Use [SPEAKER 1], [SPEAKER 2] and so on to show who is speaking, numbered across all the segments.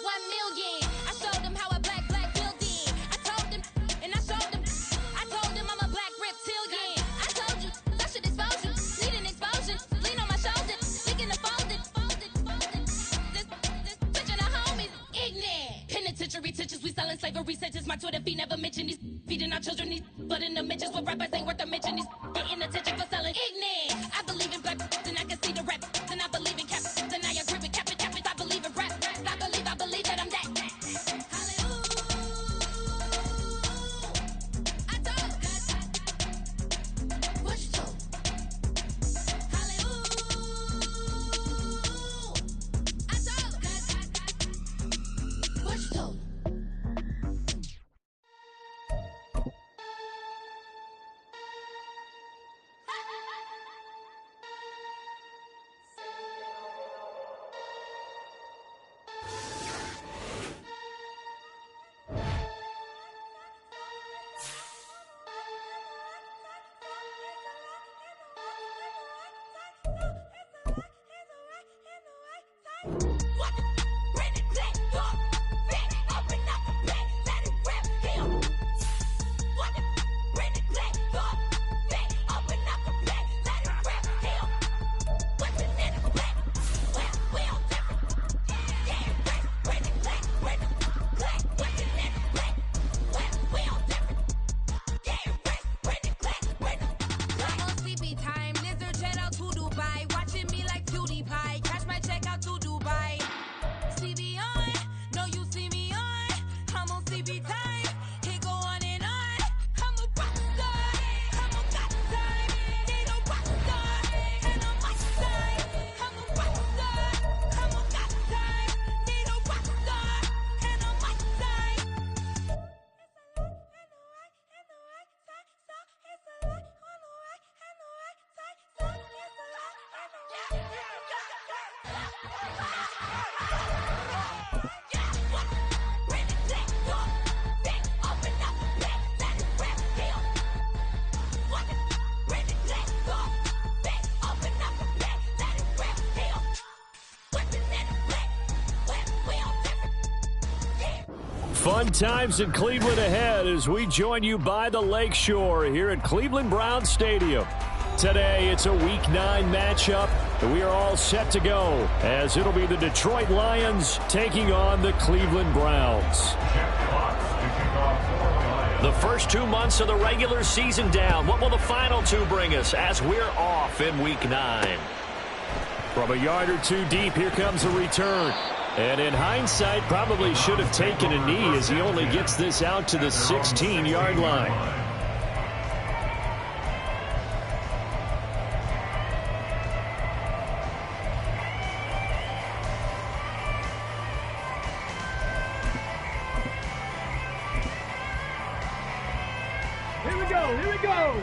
[SPEAKER 1] 1,000,000. I showed them how a black building. I told them, and I showed them. I told them I'm a black reptilian. I told you, I should expose you. Need an explosion. Lean on my shoulder. Thinking of folded. This touching the homies. Ignorant. Penitentiary teachers, we selling slavery sentence. My Twitter feed never mention these. Feeding our children these. But in the mentions with rappers ain't worth a mention. These getting attention for selling. Ignorant. I believe in black, and I can see the rap. And I believe in cap, and I agree with cap. I believe in rap. I believe that I'm that. Hallelujah. I told God. Push to. Hallelujah. I told God. Push to. What? Bring it back up. Open up the back, let it rip him. What? Bring it back up. Open up the back, let it rip him. Weapon in the back. We all different. Yeah, bring it back. Weapon in the back. We all different. Yeah, bring it back. I'm on sleepy time. Lizard jet out to Dubai. Watching me like PewDiePie. Cash my check out to Dubai. CB on, no you see me on. I'm on CB time. He go on and on. I'm a rock star. I'm a got time. Need a rock star. And I'm my side. I'm a rock star. I'm a got time. Need a rock star. And I'm my side.
[SPEAKER 2] Fun times in Cleveland ahead as we join you by the Lakeshore here at Cleveland Browns Stadium. Today, it's a Week 9 matchup, and we are all set to go as it'll be the Detroit Lions taking on the Cleveland Browns. The first 2 months of the regular season down. What will the final 2 bring us as we're off in Week 9? From a yard or 2 deep, here comes a return. And in hindsight, probably should have taken a knee as he only gets this out to the 16-yard line.
[SPEAKER 3] Here we go.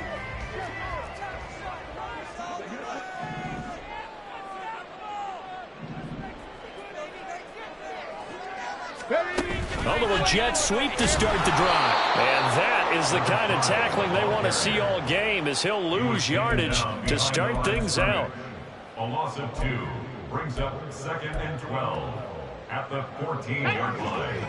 [SPEAKER 2] A little jet sweep to start the drive. And that is the kind of tackling they want to see all game as he'll lose yardage to start things out.
[SPEAKER 4] A loss of 2 brings up 2nd and 12 at the 14-yard line.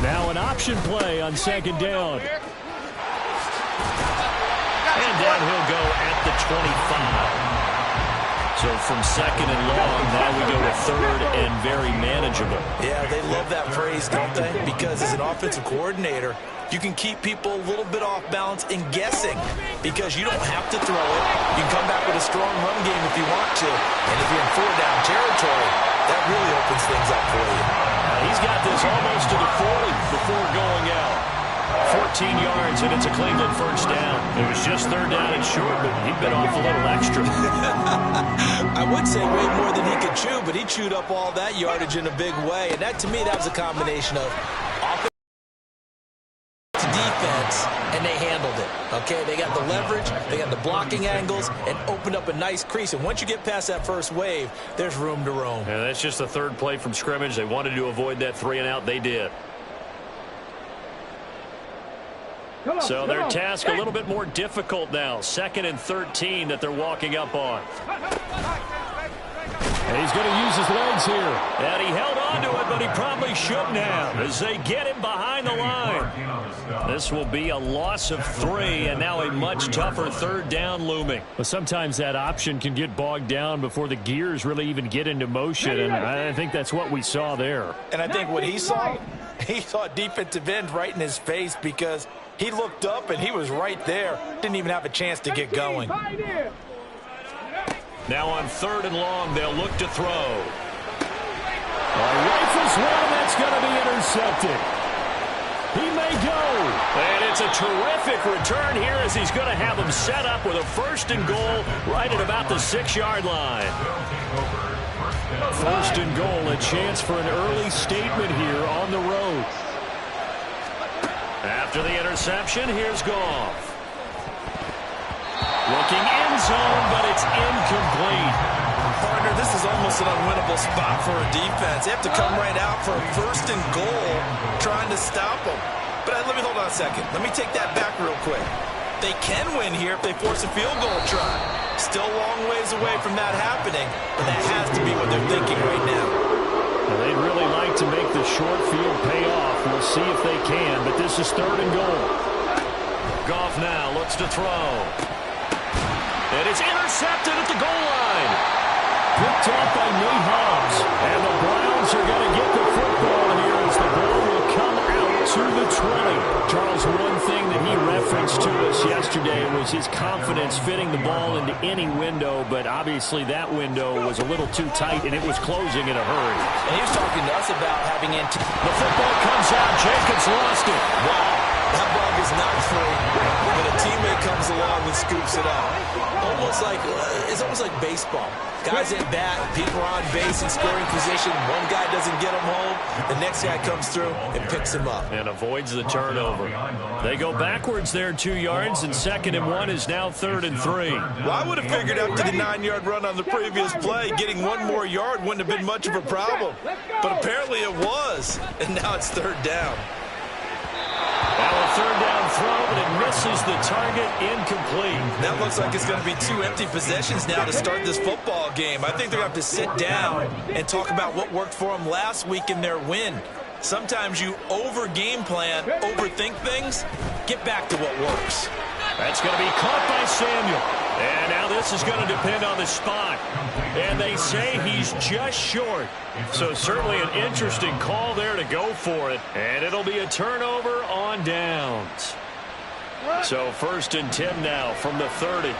[SPEAKER 2] Now an option play on 2nd down. And down he'll go at the 25. So from 2nd and long, now we go to 3rd and very manageable.
[SPEAKER 5] Yeah, they love that phrase, don't they? Because as an offensive coordinator, you can keep people a little bit off balance and guessing because you don't have to throw it. You can come back with a strong run game if you want to. And if you're in 4-down territory, that really opens things up for you.
[SPEAKER 2] He's got this almost to the 40 before going out. 14 yards, and it's a Cleveland first down. It was just 3rd down and short, but he'd been off a little extra.
[SPEAKER 5] I would say way more than he could chew, but he chewed up all that yardage in a big way. And that, to me, that was a combination of offense to defense, and they handled it. Okay, they got the leverage, they got the blocking angles, and opened up a nice crease. And once you get past that first wave, there's room to roam.
[SPEAKER 2] Yeah, that's just the 3rd play from scrimmage. They wanted to avoid that 3 and out. They did. So their task a little bit more difficult now. 2nd and 13 that they're walking up on.
[SPEAKER 3] And he's going to use his legs here.
[SPEAKER 2] And he held on to it, but he probably shouldn't have as they get him behind the line. This will be a loss of 3, and now a much tougher 3rd down looming.
[SPEAKER 3] But sometimes that option can get bogged down before the gears really even get into motion, and I think that's what we saw there.
[SPEAKER 5] And I think what he saw a defensive end right in his face because he looked up and he was right there. Didn't even have a chance to get going.
[SPEAKER 2] Now on 3rd and long, they'll look to throw.
[SPEAKER 3] Rifles one, that's going to be intercepted. He may go.
[SPEAKER 2] And it's a terrific return here as he's going to have them set up with a 1st and goal right at about the 6-yard line.
[SPEAKER 3] 1st and goal, a chance for an early statement here on the road.
[SPEAKER 2] After the interception, here's Goff. Looking end zone, but it's incomplete.
[SPEAKER 5] Partner, this is almost an unwinnable spot for a defense. They have to come right out for a 1st and goal trying to stop them. But let me hold on a second. Let me take that back real quick. They can win here if they force a field goal try. Still a long ways away from that happening, but that has to be what they're thinking right now.
[SPEAKER 3] Well, they'd really like to make the short field pay off. We'll see if they can, but this is 3rd and goal.
[SPEAKER 2] Goff now looks to throw. And it's intercepted at the goal line.
[SPEAKER 3] Picked off by Nate Hobbs. And the Browns are going to get the football here as the ball will come out to the 20. Charles, one thing that he referenced to us yesterday was his confidence fitting the ball into any window, but obviously that window was a little too tight, and it was closing in a hurry.
[SPEAKER 5] And he was talking to us about having
[SPEAKER 2] the football comes out. Jacobs lost it.
[SPEAKER 5] Wow, that ball is not free, but a teammate comes along and scoops it up. It's almost like baseball. Guys at bat, people are on base in scoring position. One guy doesn't get him home. The next guy comes through and picks him up.
[SPEAKER 2] And avoids the turnover. They go backwards there 2 yards, and 2nd and 1 is now 3rd and 3.
[SPEAKER 5] Well, I would have figured after the 9-yard run on the previous play, getting 1 more yard wouldn't have been much of a problem. But apparently it was, and now it's 3rd down.
[SPEAKER 2] Now a 3rd down throw, but it misses the target, incomplete.
[SPEAKER 5] That looks like it's going to be 2 empty possessions now to start this football game. I think they're going to have to sit down and talk about what worked for them last week in their win. Sometimes you over-game plan, overthink things. Get back to what works.
[SPEAKER 2] That's going to be caught by Samuel. And now this is going to depend on the spot. And they say he's just short. So certainly an interesting call there to go for it. And it'll be a turnover on downs. So 1st and 10 now from the 30.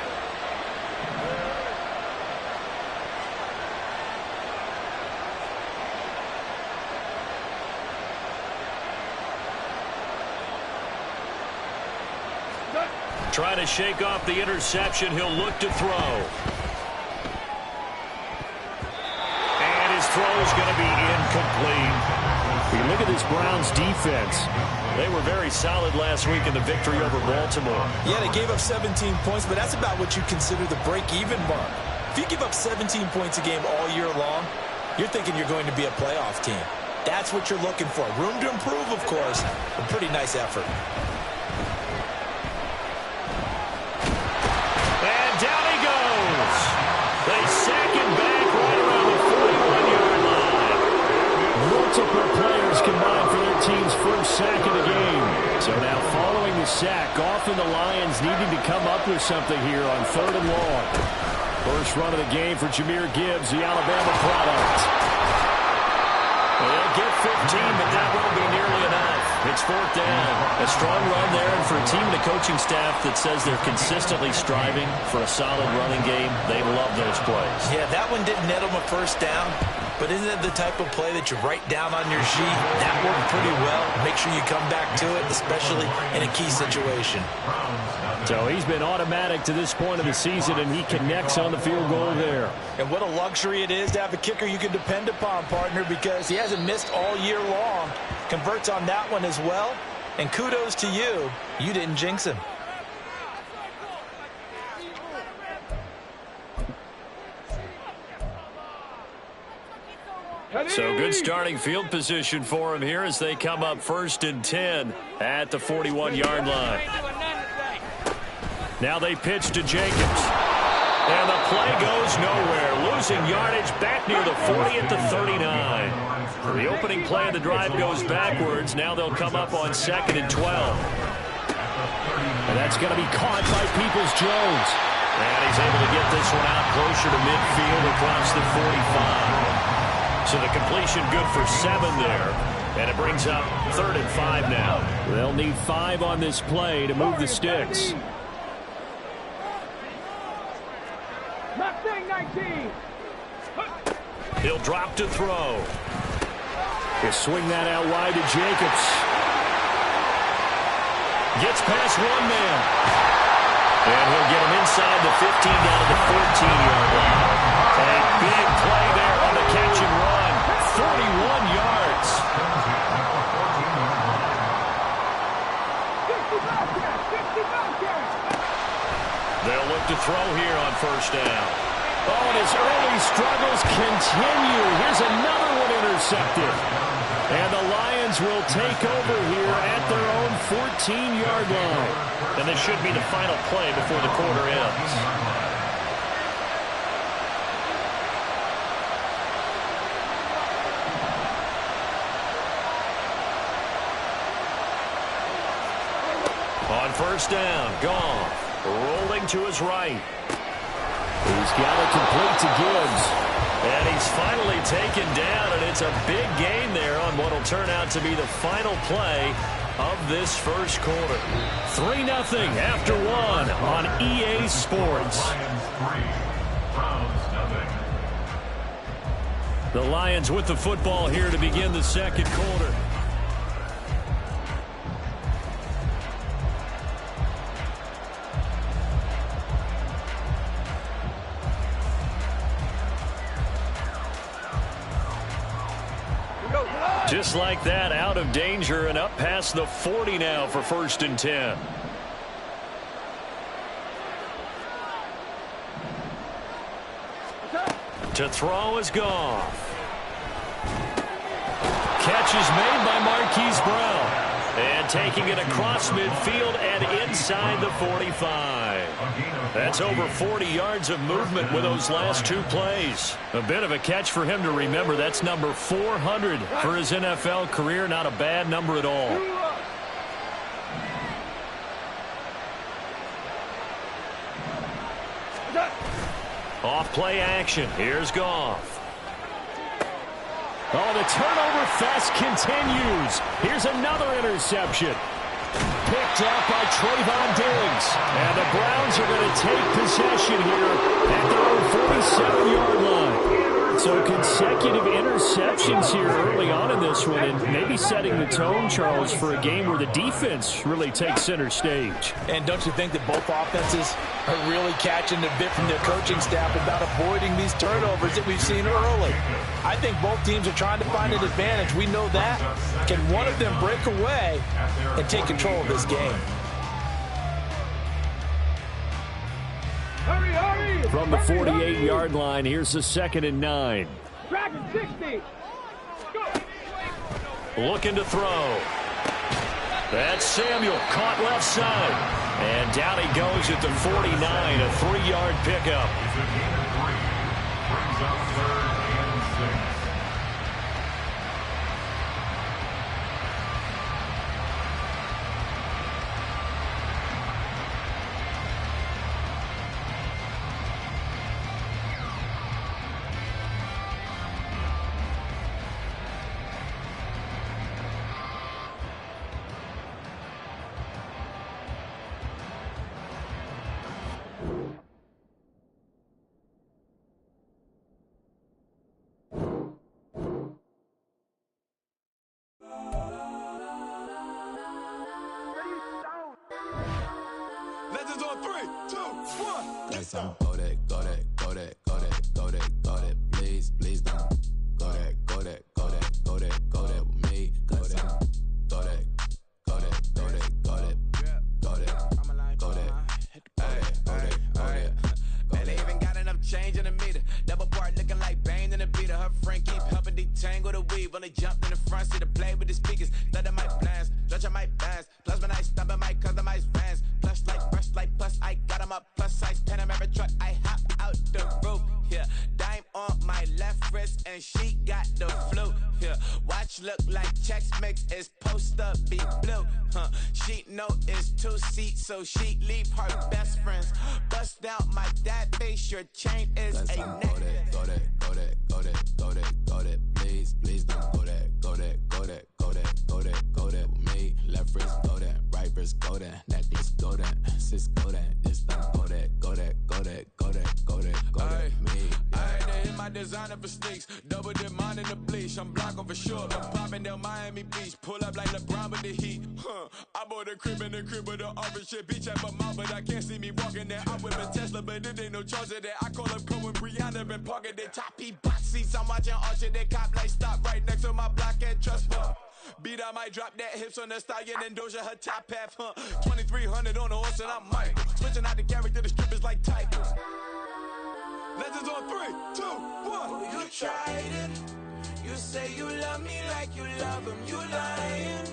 [SPEAKER 2] Trying to shake off the interception. He'll look to throw. And his throw is going to be incomplete.
[SPEAKER 3] You look at this Browns defense.
[SPEAKER 2] They were very solid last week in the victory over Baltimore.
[SPEAKER 5] Yeah, they gave up 17 points, but that's about what you consider the break-even mark. If you give up 17 points a game all year long, you're thinking you're going to be a playoff team. That's what you're looking for. Room to improve, of course, a pretty nice effort.
[SPEAKER 2] Down he goes. They sack him back right around the 41-yard line.
[SPEAKER 3] Multiple players combined for their team's first sack of the game. So now following the sack, Goff and the Lions needing to come up with something here on 3rd and long. First run of the game for Jahmyr Gibbs, the Alabama product.
[SPEAKER 2] They'll get 15, but that won't be nearly enough. It's 4th down. A strong run there, and for a team and a coaching staff that says they're consistently striving for a solid running game, they love those plays.
[SPEAKER 5] Yeah, that one didn't net them a 1st down, but isn't it the type of play that you write down on your sheet? That worked pretty well. Make sure you come back to it, especially in a key situation.
[SPEAKER 3] So he's been automatic to this point of the season, and he connects on the field goal there.
[SPEAKER 5] And what a luxury it is to have a kicker you can depend upon, partner, because he hasn't missed all year long. Converts on that one as well. And kudos to you. You didn't jinx him.
[SPEAKER 2] So good starting field position for him here as they come up 1st and 10 at the 41-yard line. Now they pitch to Jacobs. And the play goes nowhere. Losing yardage back near the 40 at the 39. The opening play of the drive goes backwards. Now they'll come up on 2nd and 12.
[SPEAKER 3] And that's going to be caught by Peoples-Jones.
[SPEAKER 2] And he's able to get this one out closer to midfield across the 45. So the completion good for 7 there. And it brings up 3rd and 5 now.
[SPEAKER 3] They'll need 5 on this play to move the sticks.
[SPEAKER 2] He'll drop to throw.
[SPEAKER 3] He'll swing that out wide to Jacobs.
[SPEAKER 2] Gets past one man. And he'll get him inside the 15 down to the 14-yard line. A big play there on the catch and run. 41 yards. They'll look to throw here on 1st down.
[SPEAKER 3] Oh, and his early struggles continue. Here's another one intercepted. And the Lions will take over here at their own 14-yard line.
[SPEAKER 2] And this should be the final play before the quarter ends. On 1st down, Goff rolling to his right.
[SPEAKER 3] He's got it complete to Gibbs.
[SPEAKER 2] And he's finally taken down, and it's a big gain there on what will turn out to be the final play of this first quarter.
[SPEAKER 3] 3-0 after 1 on EA Sports.
[SPEAKER 4] Lions 3, Browns 0.
[SPEAKER 2] The Lions with the football here to begin the second quarter. Just like that, out of danger and up past the 40 now for 1st and 10. To throw is Goff. Catch is made by Marquise Brown. And taking it across midfield and inside the 45. That's over 40 yards of movement with those last 2 plays. A bit of a catch for him to remember. That's number 400 for his NFL career. Not a bad number at all. Off play action. Here's Goff.
[SPEAKER 3] Oh, the turnover fest continues. Here's another interception. Picked up by Trayvon Diggs. And the Browns are going to take possession here at their own 47-yard line. So consecutive interceptions here early on in this one, and maybe setting the tone, Charles, for a game where the defense really takes center stage.
[SPEAKER 5] And don't you think that both offenses are really catching the bit from their coaching staff about avoiding these turnovers that we've seen early? I think both teams are trying to find an advantage. We know that. Can one of them break away and take control of this game?
[SPEAKER 3] From the 48-yard line, here's the 2nd and 9.
[SPEAKER 2] Looking to throw. That's Samuel, caught left side. And down he goes at the 49, a 3-yard pickup.
[SPEAKER 4] Brings up 3rd and 6.
[SPEAKER 6] Legends on 3, 2, 1.
[SPEAKER 7] Like some go that, go that, go that, go that, go that, go that, please, please don't. Go that, go that, go that, go that, go that with me. Go that, go that, go that, go that, go that, go that, go that, go that.
[SPEAKER 6] Man, they even got enough change in the meter. Double part looking like Bane in the beater. Her friend keep helping
[SPEAKER 8] detangle the weave. Only jumped in the front seat to play with the speakers. Study my plans, judge on my bands. Plus when I stop in my customized vans. Plush like brush like plus I got 'em up. Plus size Panamera truck, I hop out the roof. Yeah, dime on my left wrist and she got the flu. Yeah, watch look like checks mix is post up be blue. She know it's 2 seats, so she leave her best friends. Bust down my dad face, your chain is a necklace.
[SPEAKER 7] Go that, go that, go that, go that, go that. Please, please don't go that, go that, go that, go that, go that, go that with me. Left wrist go that, right wrist go that, necklace go that, sis go that, this don't go that, go that, go that, go that, go that, go that, me.
[SPEAKER 6] I had to hit my designer for sneaks, double the mine in the bleach. I'm blocking for sure. I'm popping down Miami Beach, pull up like LeBron with the heat. I bought a crib in the crib with the orange shit. Beach at my mouth, but I can't see me walking there. I'm with a Tesla, but it ain't no charge of that. I call up Cohen, Brianna, been parking the top box seats. I'm watching Archer, they cop like stop right next to my block at Trust Fund. Beat, I might drop that hips on the stallion and Doja her top half, 2300 on the horse and I'm Mike. Switching out the character, the strippers like typos. Legends on 3, 2, 1.
[SPEAKER 8] You tried it. You say you love me like you love him. You lying.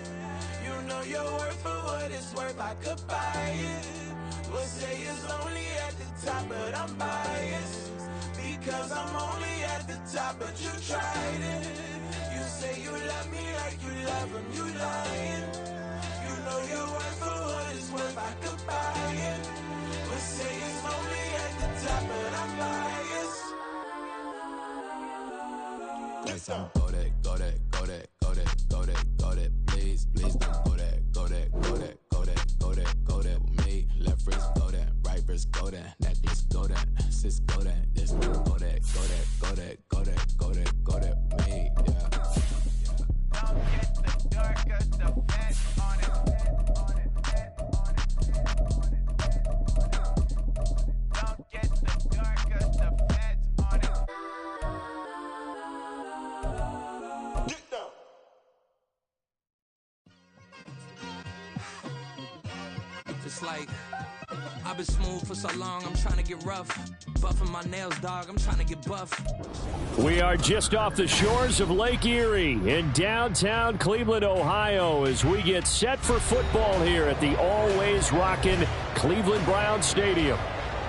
[SPEAKER 8] You know your worth for what it's worth. I could buy it. We'll say it's only at the top, but I'm biased because I'm only at the top. But you tried it. You say you love me like you love him. You lying. You know your worth for what it's worth. I could buy it. We'll say it's only at the top, but I'm biased.
[SPEAKER 7] Go that, go that, go that, go that, go that, go that. Please, please don't go that, go that, go that, go that, go that, go that with me. Left wrist go that, right wrist go that, necklace go that, sis go that, this go that, go that, go that, go that, go that, go that with me. Yeah.
[SPEAKER 8] Don't get the darker, the fat on it. Don't get the darker, the fat on it.
[SPEAKER 6] Get down.
[SPEAKER 9] It's like I've been smooth for so long, I'm trying to get rough. Buffing my nails, dog, I'm trying to get buff.
[SPEAKER 2] We are just off the shores of Lake Erie in downtown Cleveland, Ohio, as we get set for football here at the always rockin' Cleveland Browns Stadium.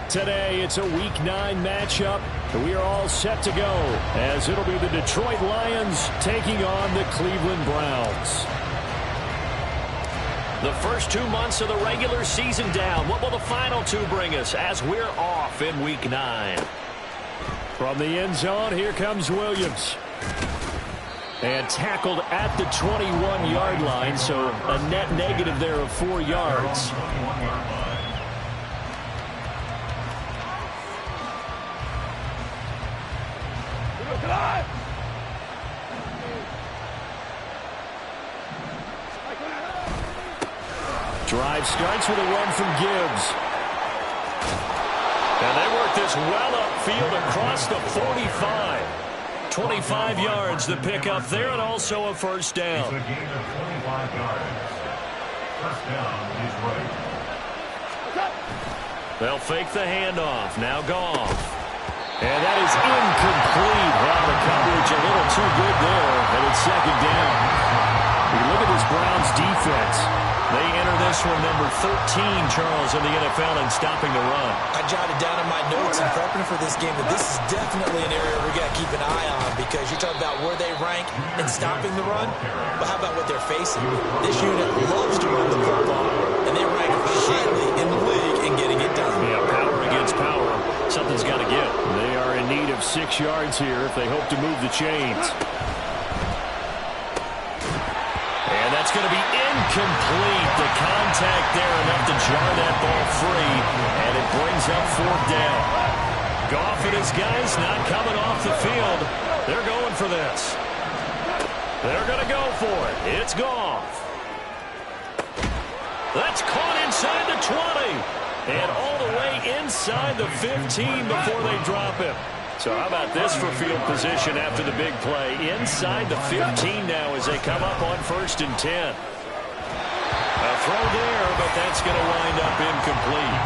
[SPEAKER 2] Today, it's a Week 9 matchup, and we are all set to go, as it'll be the Detroit Lions taking on the Cleveland Browns. The first 2 months of the regular season down. What will the final 2 bring us as we're off in Week 9? From the end zone, here comes Williams. And tackled at the 21-yard line, so a net negative there of 4 yards. Drive starts with a run from Gibbs. And they work this well upfield across the 45. 25 yards the pick up there, and also a first down.
[SPEAKER 4] It's a gain of 25 yards. First down is right.
[SPEAKER 2] They'll fake the handoff. Now Goff. And that is incomplete. Well, the coverage a little too good there, and it's second down. You look at this Browns defense. They enter this one number 13, Charles, in the NFL in stopping the run.
[SPEAKER 5] I jotted down in my notes in prepping for this game that this is definitely an area we got to keep an eye on, because you're talking about where they rank in stopping the run, but how about what they're facing? This unit loves to run the football, and they rank highly in the league in getting it done.
[SPEAKER 2] Yeah, power against power. Something's got to give. They are in need of 6 yards here if they hope to move the chains. And that's going to be incomplete. The contact there enough to jar that ball free, and it brings up 4th down. Goff and his guys not coming off the field. They're going for this. They're going to go for it. It's Goff. That's caught inside the 20. And all the way inside the 15 before they drop him. So how about this for field position after the big play? Inside the 15 now as they come up on 1st and 10. A throw there, but that's going to wind up incomplete.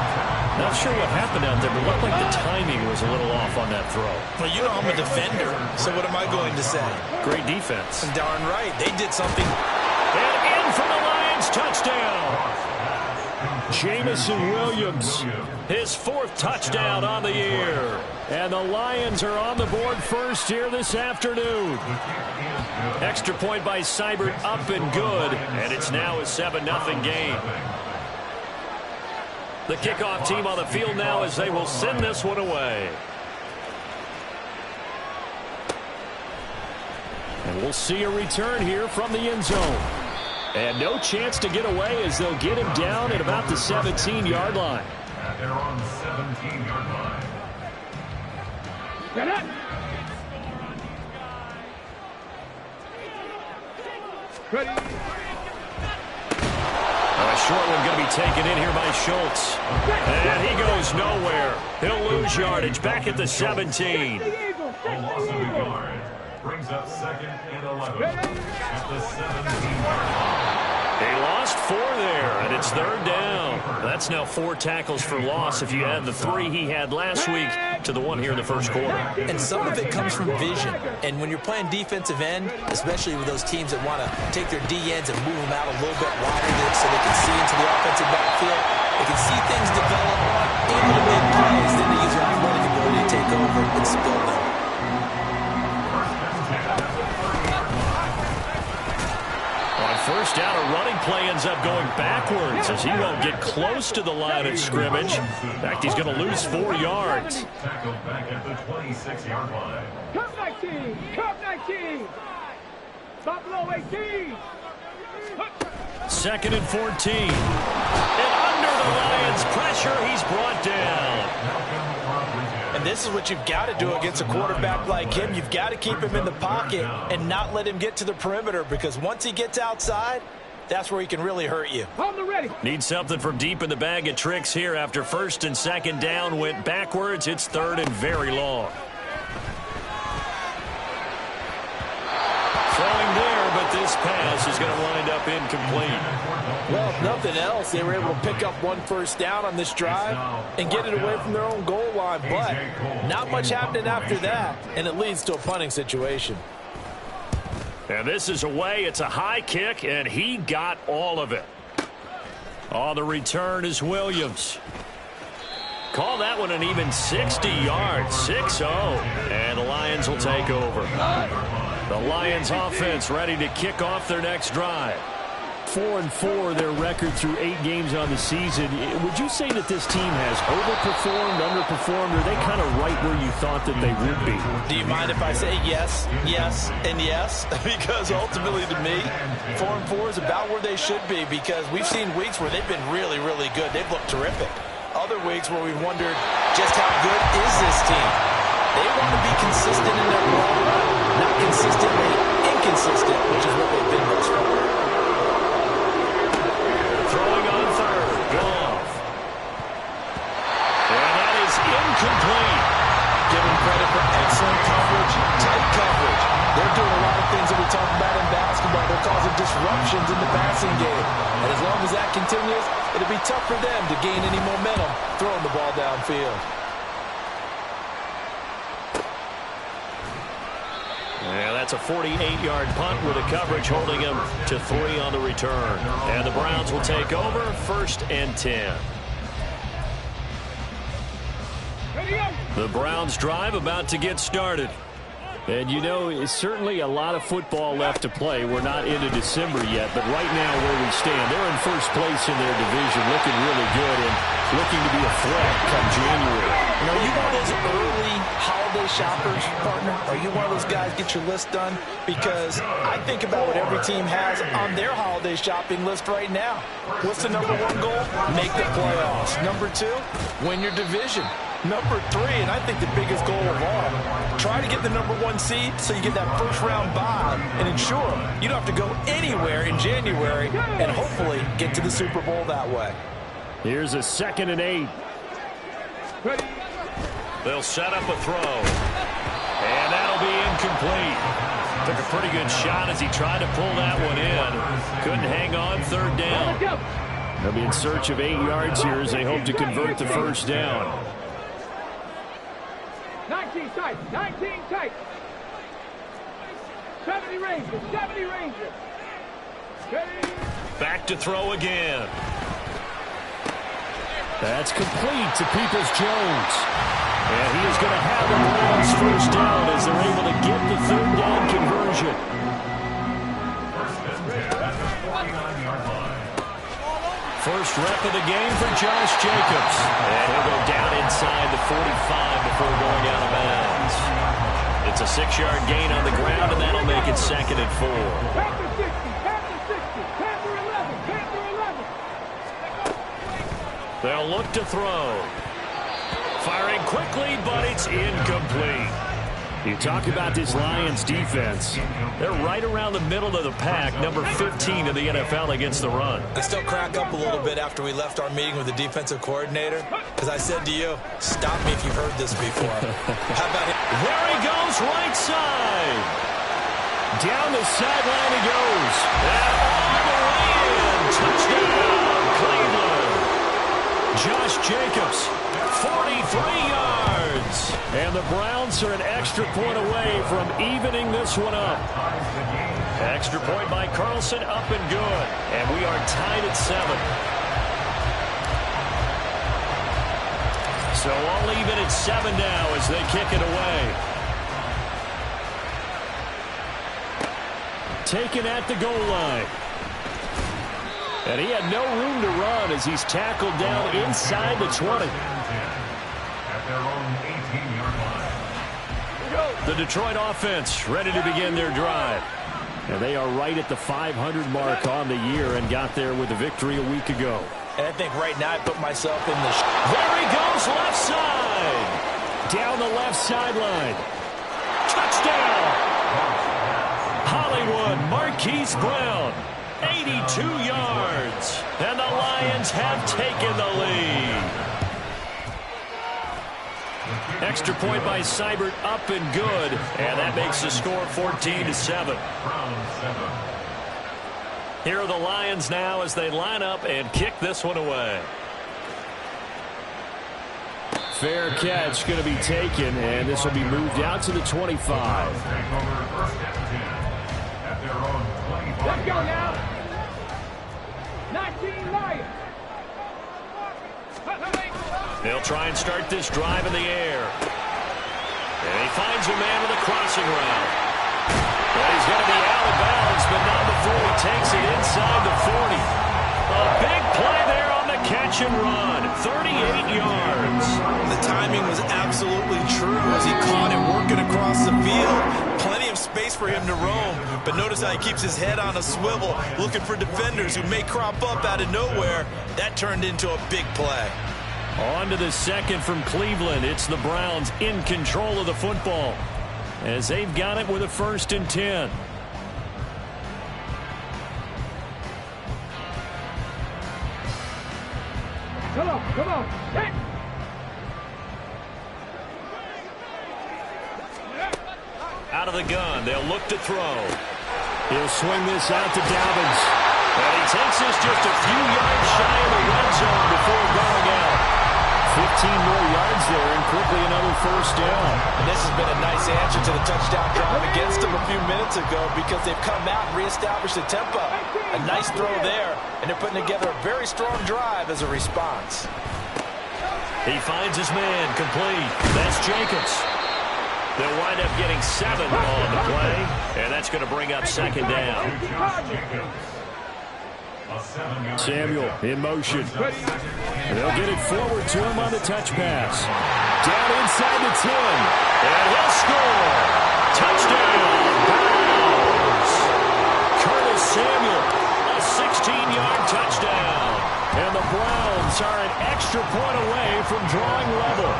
[SPEAKER 2] Not sure what happened out there, but it looked like the timing was a little off on that throw.
[SPEAKER 5] Well, you know I'm a defender, so what am I going to say?
[SPEAKER 2] Great defense.
[SPEAKER 5] Darn right. They did something.
[SPEAKER 2] And in for the Lions, touchdown. Jameson Williams, his 4th touchdown on the year. And the Lions are on the board first here this afternoon. Extra point by Seibert up and good, and it's now a 7-0 game. The kickoff team on the field now as they will send this one away. And we'll see a return here from the end zone. And no chance to get away as they'll get him down at about the 17-yard line.
[SPEAKER 4] They're on the 17-yard line.
[SPEAKER 3] Get it! Ready.
[SPEAKER 2] A short one going to be taken in here by Schultz. And he goes nowhere. He'll lose yardage back at the 17.
[SPEAKER 4] A loss of a yard brings up 2nd and 11 at the 17-yard line.
[SPEAKER 2] They lost 4 there, and it's 3rd down. That's now 4 tackles for loss if you add the 3 he had last week to the one here in the first quarter.
[SPEAKER 5] And some of it comes from vision. And when you're playing defensive end, especially with those teams that want to take their D ends and move them out a little bit wider so they can see into the offensive backfield, they can see things develop, able to make plays, then they use their athletic ability to take over and spill them.
[SPEAKER 2] First down, a running play ends up going backwards as he won't get close to the line of scrimmage. In fact, he's going to lose 4 yards.
[SPEAKER 4] Tackled back at the 26-yard line.
[SPEAKER 3] Cup 19! Cup 19! Buffalo 18!
[SPEAKER 2] 2nd and 14. And under the Lions' pressure, he's brought down.
[SPEAKER 5] And this is what you've got to do against a quarterback like him. You've got to keep him in the pocket and not let him get to the perimeter, because once he gets outside, that's where he can really hurt you.
[SPEAKER 3] On the ready.
[SPEAKER 2] Need something from deep in the bag of tricks here after 1st and 2nd down went backwards. It's 3rd and very long. Throwing there, but this pass is going to wind up incomplete.
[SPEAKER 5] Well, if nothing else, they were able to pick up 1 first down on this drive and get it away from their own goal line. But not much happening after that, and it leads to a punting situation.
[SPEAKER 2] And this is away. It's a high kick, and he got all of it. On the return is Williams. Call that one an even 60 yards, 6-0. And the Lions will take over. The Lions offense ready to kick off their next drive.
[SPEAKER 3] 4-4 their record through 8 games on the season. Would you say that this team has overperformed, underperformed, or are they kind of right where you thought that they would be?
[SPEAKER 5] Do you mind if I say yes, yes, and yes? Because ultimately to me, 4-4 is about where they should be, because we've seen weeks where they've been really, really good. They've looked terrific. Other weeks where we've wondered just how good is this team. They want to be consistent in their play, not consistently inconsistent, which is what they've been most far.
[SPEAKER 2] Throwing on 3rd, Goff. And that is incomplete.
[SPEAKER 5] Give them credit for excellent coverage, tight coverage. They're doing a lot of things that we talk about in basketball. They're causing disruptions in the passing game. And as long as that continues, it'll be tough for them to gain any momentum throwing the ball downfield.
[SPEAKER 2] Yeah, that's a 48-yard punt with the coverage holding him to 3 on the return. And the Browns will take over 1st and 10. The Browns drive about to get started.
[SPEAKER 3] And you know, it's certainly a lot of football left to play. We're not into December yet, but right now where we stand, they're in first place in their division, looking really good and looking to be a threat come January.
[SPEAKER 5] You know, you one of those early holiday shoppers, partner? Are you one of those guys get your list done? Because I think about what every team has on their holiday shopping list right now. What's the #1 goal? Make the playoffs. #2, win your division. #3, and I think the biggest goal of all, try to get the #1 seed so you get that first-round bye and ensure you don't have to go anywhere in January and hopefully get to the Super Bowl that way.
[SPEAKER 3] Here's a 2nd and 8.
[SPEAKER 2] They'll set up a throw. And that'll be incomplete. Took a pretty good shot as he tried to pull that one in. Couldn't hang on 3rd down. They'll be in search of 8 yards here as they hope to convert the first down.
[SPEAKER 10] 19 tight, 19 tight. 70 Rangers, 70 Rangers.
[SPEAKER 2] Back to throw again. That's complete to Peoples-Jones. And he is going to have the Browns first down as they're able to get the third down conversion. First rep of the game for Josh Jacobs. And he'll go down inside the 45 before going out of bounds. It's a 6-yard gain on the ground, and that'll make it 2nd and 4.
[SPEAKER 10] Panther 60, Panther 60, Panther 11, Panther 11.
[SPEAKER 2] They'll look to throw. Firing quickly, but it's incomplete. You talk about this Lions defense. They're right around the middle of the pack, number 15 in the NFL against the run.
[SPEAKER 5] I still crack up a little bit after we left our meeting with the defensive coordinator, because I said to you, stop me if you've heard this before. How about it?
[SPEAKER 2] There he goes, right side. Down the sideline he goes. And all the way in. Touchdown, Cleveland. Josh Jacobs, 43 yards. And the Browns are an extra point away from evening this one up. Extra point by Carlson, up and good. And we are tied at 7. So all even at 7 now as they kick it away. Taken at the goal line. And he had no room to run as he's tackled down inside the 20.
[SPEAKER 4] At their own 18-yard line.
[SPEAKER 2] The Detroit offense ready to begin their drive. And they are right at the 500 mark on the year and got there with a victory a week ago.
[SPEAKER 5] And I think right now I put myself in the...
[SPEAKER 2] There he goes, left side. Down the left sideline. Touchdown. Hollywood Marquise Brown. 82 yards. And the Lions have taken the lead. Extra point by Seibert, up and good. And that makes the score 14-7. Here are the Lions now as they line up and kick this one away. Fair catch going to be taken, and this will be moved out to the 25.
[SPEAKER 10] Let's go now. 19 Lions.
[SPEAKER 2] They'll try and start this drive in the air. And he finds a man with a crossing route. Well, he's going to be out of bounds, but not before he takes it inside the 40. A big play there on the catch and run. 38 yards.
[SPEAKER 5] The timing was absolutely true as he caught it working across the field. Plenty of space for him to roam, but notice how he keeps his head on a swivel, looking for defenders who may crop up out of nowhere. That turned into a big play.
[SPEAKER 2] On to the second from Cleveland. It's the Browns in control of the football as they've got it with a 1st and 10.
[SPEAKER 10] Come on. Hey.
[SPEAKER 2] Out of the gun, they'll look to throw. He'll swing this out to Dobbins. And he takes this just a few yards shy of the red zone before going out. 15 more yards there and quickly another first down.
[SPEAKER 5] And this has been a nice answer to the touchdown drive against them a few minutes ago because they've come out and reestablished the tempo. A nice throw there, and they're putting together a very strong drive as a response.
[SPEAKER 2] He finds his man complete. That's Jacobs. They'll wind up getting 7 on the play, and that's going to bring up 2nd down. Samuel in motion. They'll get it forward to him on the touch pass. Down inside the 10. And he'll score. Touchdown, Browns. Curtis Samuel, a 16-yard touchdown. And the Browns are an extra point away from drawing level.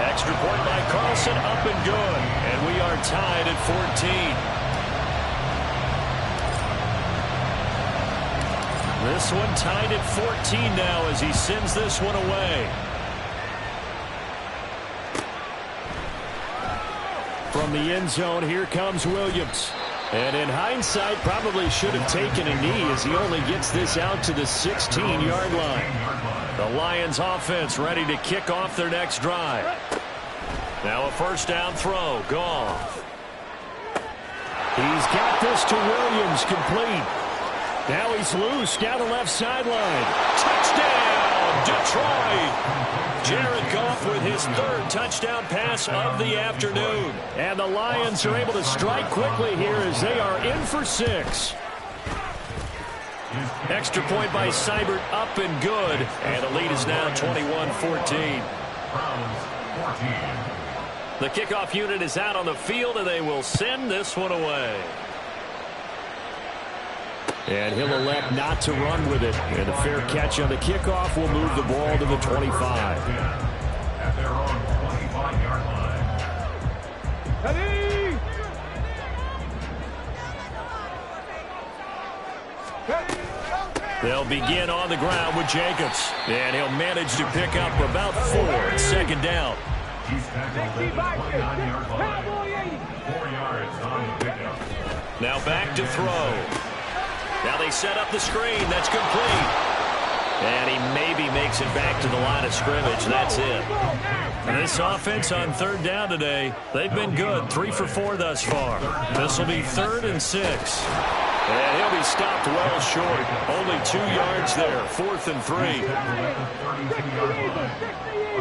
[SPEAKER 2] Extra point by Carlson, up and good. And we are tied at 14. This one tied at 14 now as he sends this one away. From the end zone, here comes Williams. And in hindsight, probably should have taken a knee as he only gets this out to the 16-yard line. The Lions offense ready to kick off their next drive. Now a first down throw. Goff. He's got this to Williams, complete. Now he's loose down the left sideline. Touchdown, Detroit! Jared Goff with his third touchdown pass of the afternoon. And the Lions are able to strike quickly here as they are in for 6. Extra point by Seibert, up and good. And the lead is now 21-14. The kickoff unit is out on the field, and they will send this one away. And he'll elect not to run with it. And a fair catch on the kickoff will move the ball to the 25.
[SPEAKER 4] At their own 25-yard line.
[SPEAKER 2] They'll begin on the ground with Jacobs. And he'll manage to pick up about 4 at second down.
[SPEAKER 4] He's tackled at the 29-yard line. 4 yards on the pickup.
[SPEAKER 2] Now back to throw. Now they set up the screen. That's complete. And he maybe makes it back to the line of scrimmage. That's it. This offense on third down today, they've been good. 3 for 4 thus far. This will be 3rd and 6. And he'll be stopped well short. Only 2 yards there. 4th and 3.
[SPEAKER 4] A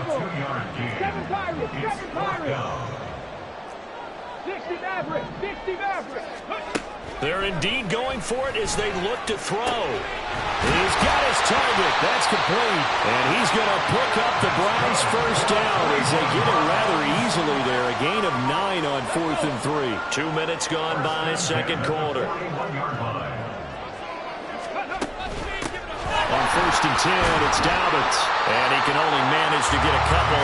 [SPEAKER 4] 2-yard gain. It's 4th down.
[SPEAKER 10] 60 Maverick. 60 Maverick.
[SPEAKER 2] They're indeed going for it as they look to throw. He's got his target. That's complete. And he's going to pick up the Browns' first down as they get it rather easily there. A gain of 9 on 4th and 3. 2 minutes gone by, second quarter. On 1st and 10, it's Dobbins. And he can only manage to get a couple.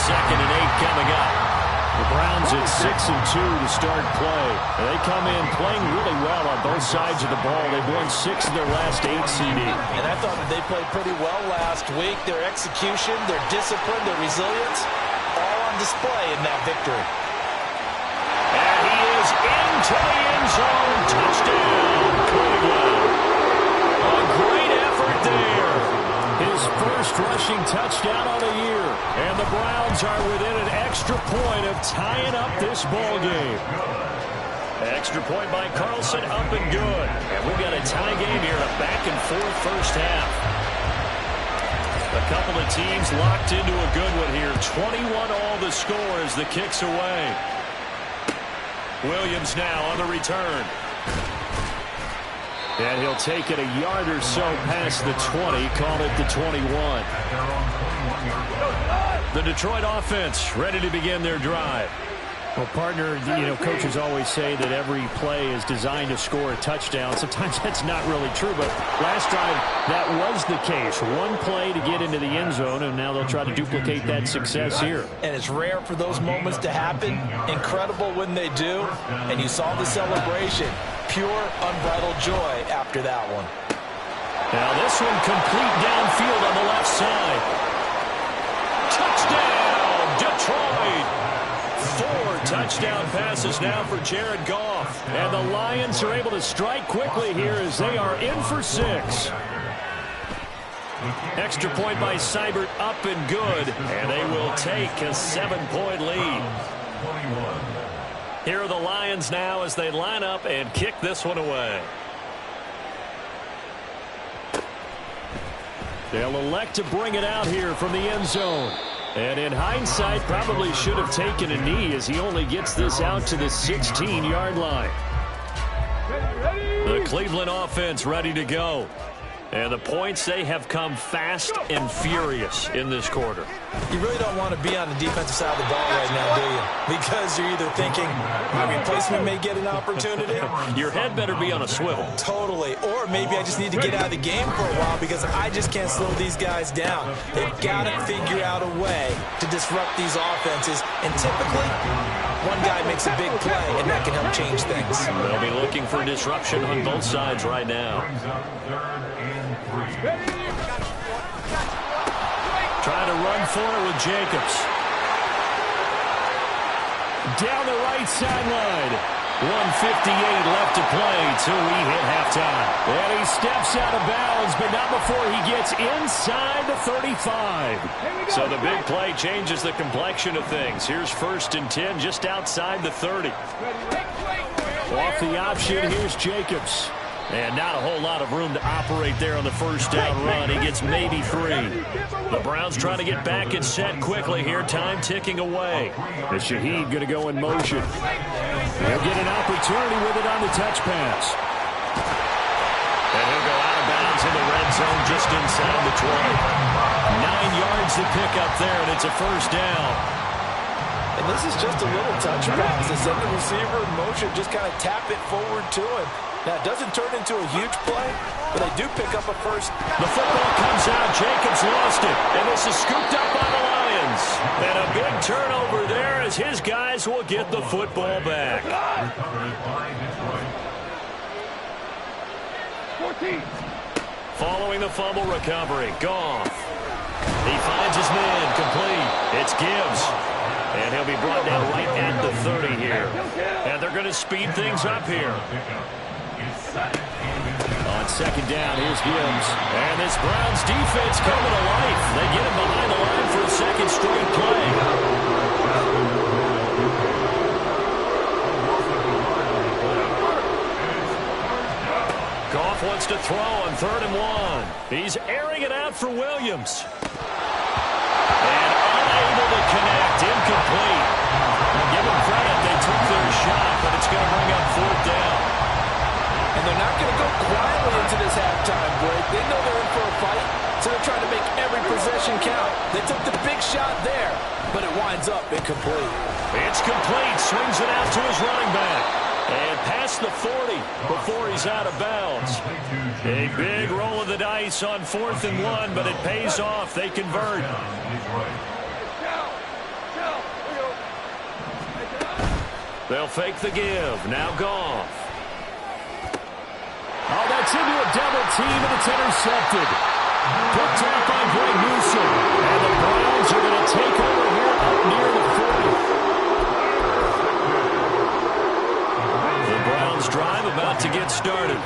[SPEAKER 2] 2nd and 8 coming up. The Browns at 6 and 2 to start play. They come in playing really well on both sides of the ball. They've won 6 of their last 8 CD.
[SPEAKER 5] And I thought that they played pretty well last week. Their execution, their discipline, their resilience, all on display in that victory.
[SPEAKER 2] And he is into the end zone. Touchdown, Cleveland. A great effort there. His first rushing touchdown on the year. And the Browns are within an extra point of tying up this ball game. Extra point by Carlson, up and good. And we've got a tie game here, a back-and-forth first half. A couple of teams locked into a good one here. 21 all the score as the kick's away. Williams now on the return. And he'll take it a yard or so past the 20, call it the 21. The Detroit offense ready to begin their drive.
[SPEAKER 3] Well, partner, coaches always say that every play is designed to score a touchdown. Sometimes that's not really true, but last drive that was the case. One play to get into the end zone, and now they'll try to duplicate that success here.
[SPEAKER 5] And it's rare for those moments to happen. Incredible when they do. And you saw the celebration. Pure, unbridled joy after that one.
[SPEAKER 2] Now this one complete downfield on the left side. Touchdown, Detroit! 4 touchdown passes now for Jared Goff. And the Lions are able to strike quickly here as they are in for 6. Extra point by Seibert, up and good. And they will take a 7-point lead. Here are the Lions now as they line up and kick this one away. They'll elect to bring it out here from the end zone. And in hindsight, probably should have taken a knee as he only gets this out to the 16-yard line. The Cleveland offense ready to go. And the points, they have come fast and furious in this quarter.
[SPEAKER 5] You really don't want to be on the defensive side of the ball right now, do you? Because you're either thinking my replacement may get an opportunity.
[SPEAKER 2] Your head better be on a swivel.
[SPEAKER 5] Totally. Or maybe I just need to get out of the game for a while because I just can't slow these guys down. They've got to figure out a way to disrupt these offenses. And typically, one guy makes a big play, and that can help change things.
[SPEAKER 2] They'll be looking for disruption on both sides right now. Trying to run for it with Jacobs. Down the right sideline. 1:58 left to play till we hit halftime. And he steps out of bounds, but not before he gets inside the 35. So the big play changes the complexion of things. Here's 1st and 10 just outside the 30. Off the option, here's Jacobs. And not a whole lot of room to operate there on the first down run. He gets maybe 3. The Browns trying to get back and set quickly here. Time ticking away. Is Shaheed going to go in motion? He'll get an opportunity with it on the touch pass. And he'll go out of bounds in the red zone just inside the 20. 9 yards to pick up there, and it's a first down.
[SPEAKER 5] And this is just a little touch pass. They send the receiver in motion, just kind of tap it forward to him. Now, it doesn't turn into a huge play, but they do pick up a first.
[SPEAKER 2] The football comes out. Jacobs lost it. And this is scooped up by the Lions. And a big turnover there as his guys will get the football back.
[SPEAKER 10] 14.
[SPEAKER 2] Following the fumble recovery, Goff. He finds his man, complete. It's Gibbs. And he'll be brought down right at the 30 here. And they're going to speed things up here. On 2nd down, here's Gibbs. And this Browns defense coming to life. They get him behind the line for a 2nd straight play. Goff wants to throw on 3rd and 1. He's airing it out for Williams. And unable to connect, incomplete. Now give them credit, they took their shot, but it's going to bring up 4th down.
[SPEAKER 5] And they're not going to go quietly into this halftime break. They know they're in for a fight, so they're trying to make every possession count. They took the big shot there, but it winds up incomplete.
[SPEAKER 2] It's complete, swings it out to his running back. And past the 40 before he's out of bounds. A big roll of the dice on 4th and 1, but it pays off. They convert. They'll fake the give. Now Goff. Oh, that's into a double team, and it's intercepted. Picked off by Greg Newsome. And the Browns are going to take over here up near the 40. The Browns drive about to get started.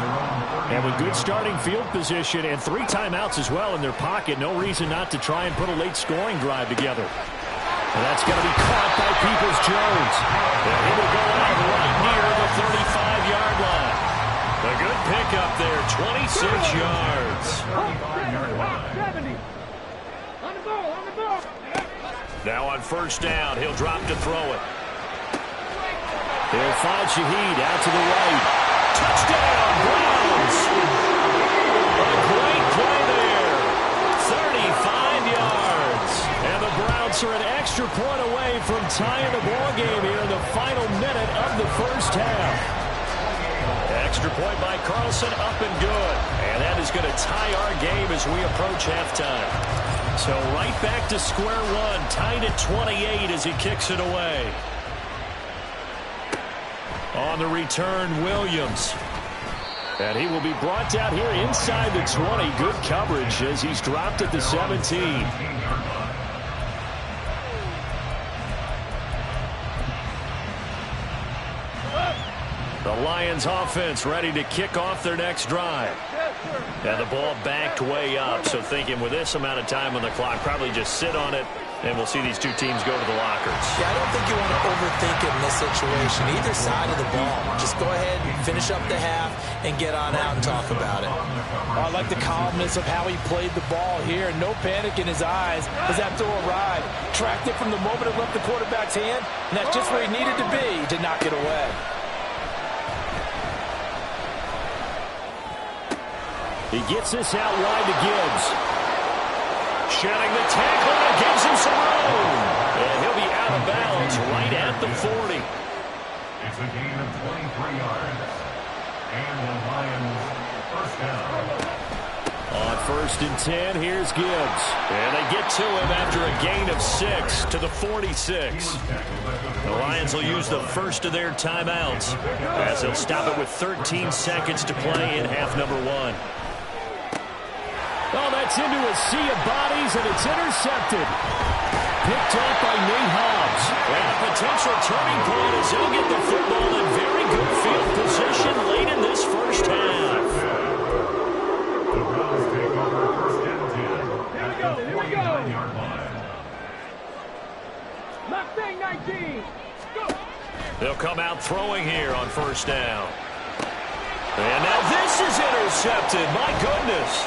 [SPEAKER 2] And with good starting field position and 3 timeouts as well in their pocket, no reason not to try and put a late scoring drive together. And that's going to be caught by Peoples-Jones. And he will go out right near the 35-yard line. A good pickup there, 26 yards.
[SPEAKER 10] 70. On the ball.
[SPEAKER 2] Now on 1st down, he'll drop to throw it. They'll find Shaheed out to the right. Touchdown, Browns! A great play there. 35 yards. And the Browns are an extra point away from tying the ball game here in the final minute of the first half. Extra point by Carlson, up and good. And that is going to tie our game as we approach halftime. So right back to square one, tied at 28 as he kicks it away. On the return, Williams. And he will be brought down here inside the 20. Good coverage as he's dropped at the 17. The Lions offense ready to kick off their next drive. And the ball backed way up, so thinking with this amount of time on the clock, probably just sit on it, and we'll see these two teams go to the lockers.
[SPEAKER 5] Yeah, I don't think you want to overthink it in this situation, either side of the ball. Just go ahead and finish up the half and get on out and talk about it.
[SPEAKER 11] I like the calmness of how he played the ball here. No panic in his eyes as that throw arrived. Tracked it from the moment it left the quarterback's hand, and that's just where he needed to be to knock it away.
[SPEAKER 2] He gets this out wide to Gibbs. Shedding the tackle and gives him some room. And he'll be out of bounds right at the 40.
[SPEAKER 4] It's a gain of 23 yards. And the Lions first down.
[SPEAKER 2] On 1st and 10, here's Gibbs. And they get to him after a gain of 6 to the 46. The Lions will use the first of their timeouts as they'll stop it with 13 seconds to play in half number 1. Oh, that's into a sea of bodies, and it's intercepted. picked up by Nate Hobbs. And a potential turning point as they'll get the football in very good field position late in this first half.
[SPEAKER 4] The Browns take over first and 10.
[SPEAKER 10] Here we go, here we go.
[SPEAKER 4] 49-yard line.
[SPEAKER 10] Mustang 19. Go.
[SPEAKER 2] They'll come out throwing here on first down. And now this is intercepted. My goodness.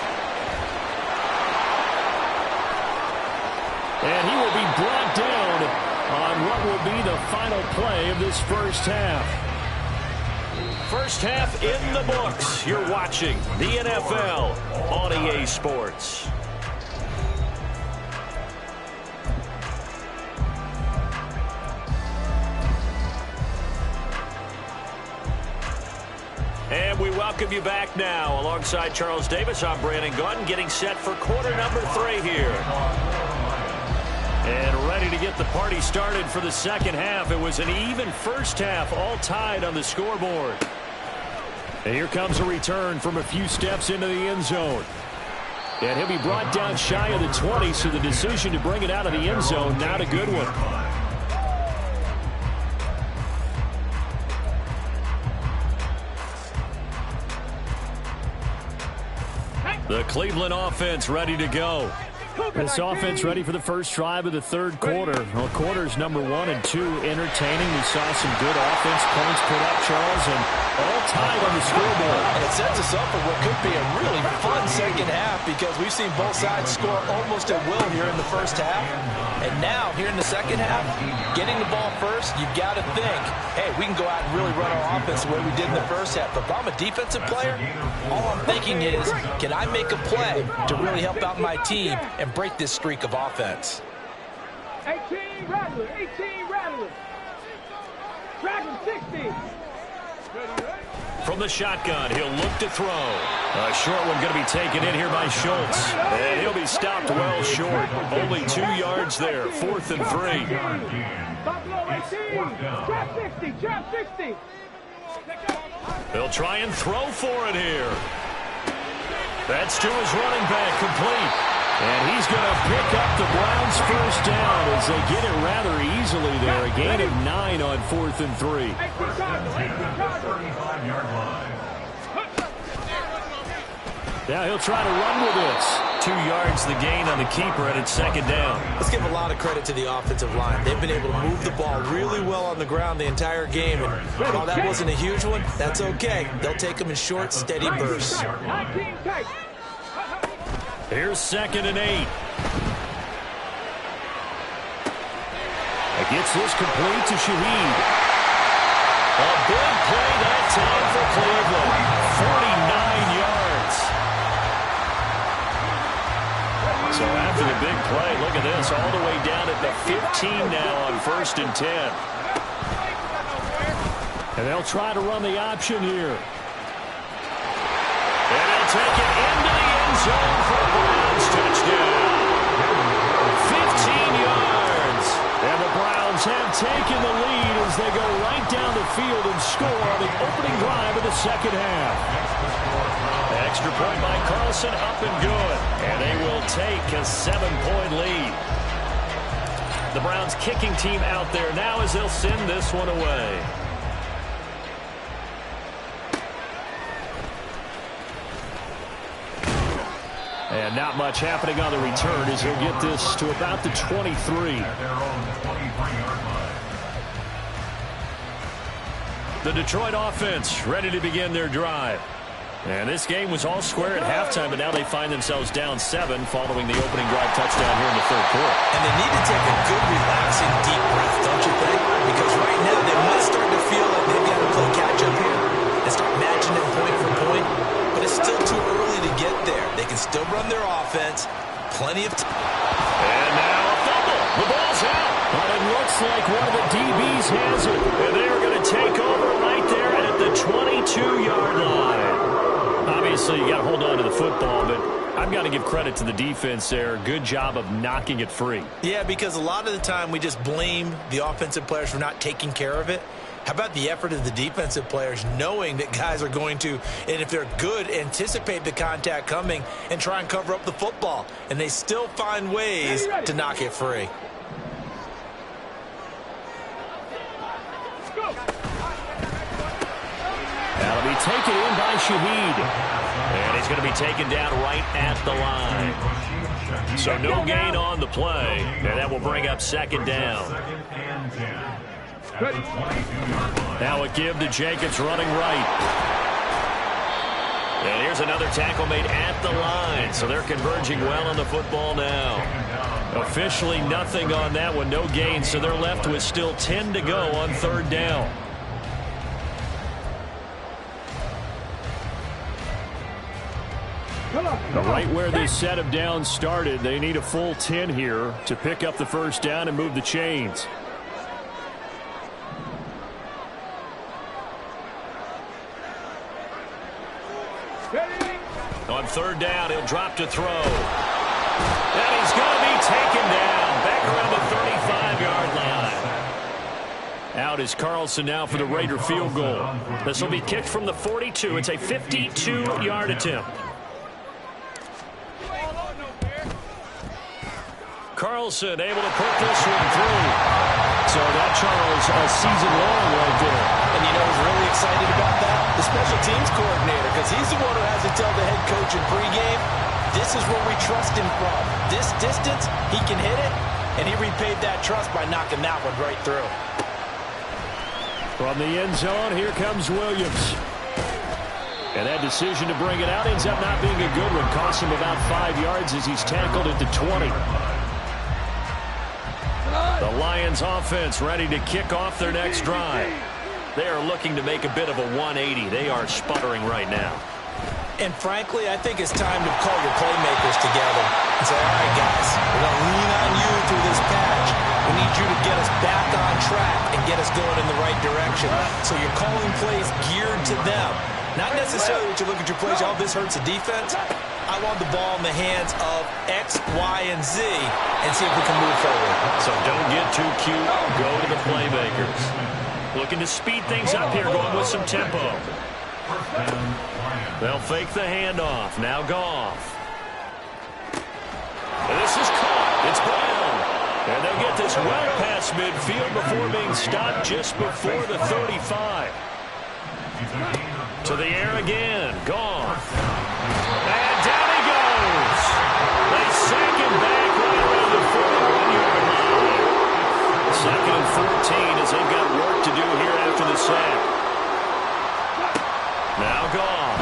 [SPEAKER 2] And he will be brought down on what will be the final play of this first half. First half in the books. You're watching the NFL on EA Sports. And we welcome you back now. Alongside Charles Davis, I'm Brandon Gunn, getting set for quarter number 3 here. And ready to get the party started for the second half. It was an even first half, all tied on the scoreboard. And here comes a return from a few steps into the end zone. And he'll be brought down shy of the 20, so the decision to bring it out of the end zone, not a good one. The Cleveland offense ready to go. This offense ready for the first drive of the third quarter. Well, quarters number 1 and 2 entertaining. We saw some good offense points put up, Charles, and all tied on the scoreboard.
[SPEAKER 11] And it sets us up for what could be a really fun second half because we've seen both sides score almost at will here in the first half. And now, here in the second half, getting the ball first, you've got to think, hey, we can go out and really run our offense the way we did in the first half. But if I'm a defensive player, all I'm thinking is, can I make a play to really help out my team and break this streak of offense?
[SPEAKER 10] 18 Rattler, 18 Rattler. Dragon 60.
[SPEAKER 2] From the shotgun, he'll look to throw. A short one going to be taken in here by Schultz. And he'll be stopped well short. Only 2 yards there. 4th and 3.
[SPEAKER 10] Buffalo 18. Trap 60, trap 60.
[SPEAKER 2] They'll try and throw for it here. That's to his running back, complete. And he's going to pick up the Browns' first down as they get it rather easily there. A gain of 9 on 4th and 3.
[SPEAKER 4] 35-yard line.
[SPEAKER 2] Now he'll try to run with this. 2 yards the gain on the keeper, and it's second down.
[SPEAKER 5] Let's give a lot of credit to the offensive line. They've been able to move the ball really well on the ground the entire game. And while that wasn't a huge one, that's okay. They'll take them in short, steady bursts.
[SPEAKER 2] Here's 2nd and 8. Gets this complete to Shaheed. A big play that time for Cleveland. 49 yards. So after the big play, look at this, all the way down at the 15 now on 1st and 10. And they'll try to run the option here. And they'll take it into the end zone for a Browns touchdown. 15 yards. And the Browns have taken the lead as they go right down the field and score on the opening drive of the second half. Extra point by Carlson, up and good. And they will take a 7-point lead. The Browns kicking team out there now as they'll send this one away. And not much happening on the return as he'll get this to about the 23.
[SPEAKER 4] At their own 23-yard line.
[SPEAKER 2] The Detroit offense ready to begin their drive. And this game was all square at halftime, but now they find themselves down 7 following the opening drive touchdown here in the third quarter.
[SPEAKER 5] And they need to take a good, relaxing, deep breath, don't you think? Because right now they might start to feel like they've got to play catch-up here and start matching them point for point. But it's still too early to get there. They can still run their offense. Plenty of time.
[SPEAKER 2] And now a fumble. The ball's out. But it looks like one of the DBs has it. And they're going to take over right there at the 22-yard line. Obviously, you got to hold on to the football, but I've got to give credit to the defense there. Good job of knocking it free.
[SPEAKER 5] Yeah, because a lot of the time we just blame the offensive players for not taking care of it. How about the effort of the defensive players knowing that guys are going to, and if they're good, anticipate the contact coming and try and cover up the football. And they still find ways to knock it free.
[SPEAKER 2] That'll be taken in by Shaheed. And he's going to be taken down right at the line. So no gain on the play. And that will bring up second down. Now a give to Jacobs running right. And here's another tackle made at the line. So they're converging well on the football now. Officially nothing on that one. No gain. So they're left with still 10 to go on third down. Right where this set of downs started, they need a full 10 here to pick up the first down and move the chains. On third down, he'll drop to throw. And he's going to be taken down back around the 35-yard line. Out is Carlson now for the Raider field goal. This will be kicked from the 42. It's a 52-yard attempt. Carlson able to put this one through. So that, Charles, a season long right there.
[SPEAKER 5] And you know who's really excited about that? The special teams coordinator, because he's the one who has to tell the head coach in pregame, this is where we trust him from. This distance, he can hit it, and he repaid that trust by knocking that one right through.
[SPEAKER 2] From the end zone, here comes Williams. And that decision to bring it out ends up not being a good one. Costs him about 5 yards as he's tackled at the 20. The Lions offense ready to kick off their next drive. They are looking to make a bit of a 180. They are sputtering right now.
[SPEAKER 5] And frankly, I think it's time to call your playmakers together and say, all right, guys, we're going to lean on you through this patch. We need you to get us back on track and get us going in the right direction. So you're calling plays geared to them. Not necessarily that you look at your plays, oh, this hurts the defense. I want the ball in the hands of X, Y, and Z and see if we can move forward.
[SPEAKER 2] So don't get too cute. Go to the playmakers. Looking to speed things up here, going with some tempo. They'll fake the handoff. Now Goff. This is caught. It's Brown. And they'll get this well past midfield before being stopped just before the 35. To the air again. Goff. And down he goes. They sack him back right around the 41-yard line. Second and 14 as they've got work to do here after the sack. Now Goff.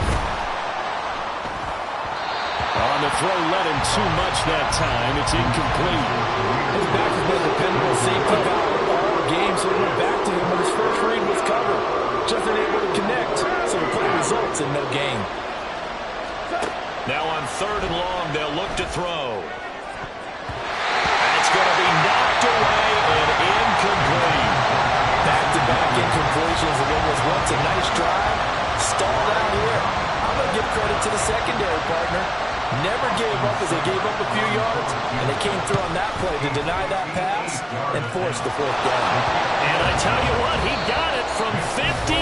[SPEAKER 2] On the throw, led him too much that time. It's incomplete.
[SPEAKER 12] His back has been a dependable safety valve all game, so he went back to him when his first read was covered. Just unable to connect, so the play results in no gain.
[SPEAKER 2] Now on third and long, they'll look to throw. That's going to be knocked away and incomplete.
[SPEAKER 5] Back-to-back incompletions, and it was once a nice drive. Stalled out here. I'm going to give credit to the secondary partner. Never gave up as they gave up a few yards, and they came through on that play to deny that pass and force the fourth down.
[SPEAKER 2] And I tell you what, he got it from 58.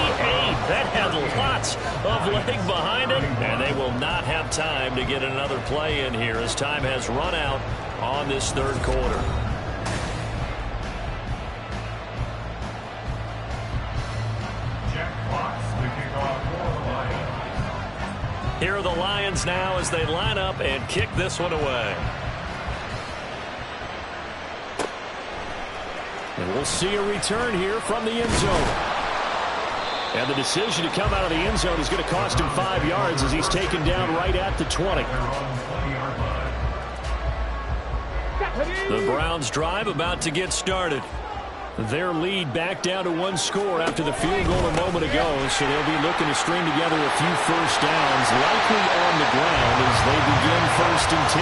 [SPEAKER 2] That had lots of leg behind it, and they will not have time to get another play in here as time has run out on this third quarter. Here are the Lions now as they line up and kick this one away. And we'll see a return here from the end zone. And the decision to come out of the end zone is going to cost him 5 yards as he's taken down right at the 20. The Browns drive about to get started. Their lead back down to 1 score after the field goal a moment ago, so they'll be looking to string together a few first downs, likely on the ground as they begin 1st and 10.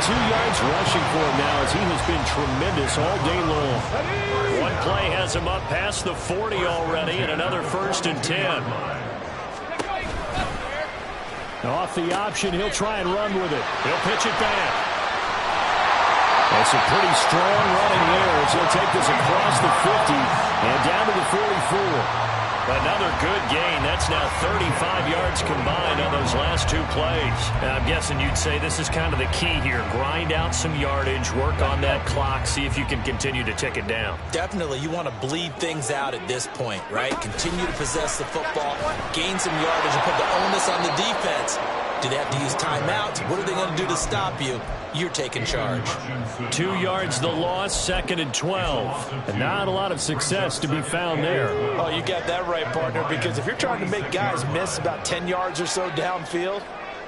[SPEAKER 2] 82 yards rushing for him now as he has been tremendous all day long. One play has him up past the 40 already, and another 1st and 10. Off the option, he'll try and run with it. He'll pitch it back. That's a pretty strong running there as he'll take this across the 50 and down to the 44. Another good gain. That's now 35 yards combined on those last two plays. And I'm guessing you'd say this is kind of the key here. Grind out some yardage, work on that clock, see if you can continue to tick it down.
[SPEAKER 5] Definitely, you want to bleed things out at this point, right? Continue to possess the football, gain some yardage, and put the onus on the defense. Do they have to use timeouts? What are they going to do to stop you? You're taking charge.
[SPEAKER 2] 2 yards the loss, 2nd and 12. And not a lot of success to be found there.
[SPEAKER 12] Oh, you got that right, partner, because if you're trying to make guys miss about 10 yards or so downfield,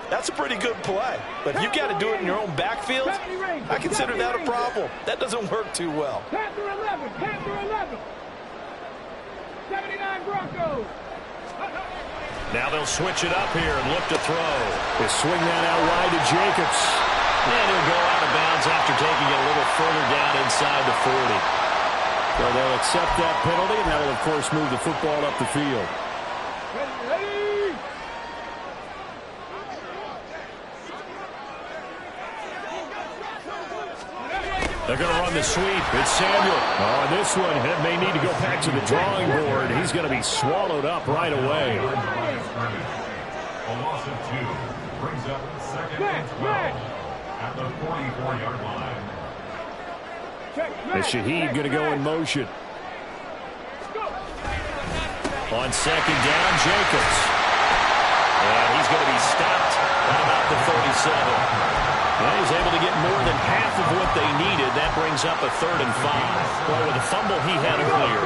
[SPEAKER 12] that's a pretty good play. But if you've got to do it in your own backfield, I consider that a problem. That doesn't work too well.
[SPEAKER 10] Panther 11, Panther 11. 79 Broncos.
[SPEAKER 2] Now they'll switch it up here and look to throw. They swing that out wide to Jacobs. And he'll go out of bounds after taking it a little further down inside the 40.
[SPEAKER 3] So they'll accept that penalty, and that will, of course, move the football up the field.
[SPEAKER 10] Ready.
[SPEAKER 2] They're going to run the sweep. It's Samuel.
[SPEAKER 3] Oh, this one may need to go back to the drawing board. He's going to be swallowed up right away.
[SPEAKER 4] A loss of 2 brings up 2nd and 12 at the 44-yard line.
[SPEAKER 3] The Shaheed going to go in motion.
[SPEAKER 2] On 2nd down, Jacobs. And he's going to be stopped at about the 37. And he's able to get more than half of what they needed. That brings up a 3rd and 5. Well, with the fumble he had earlier,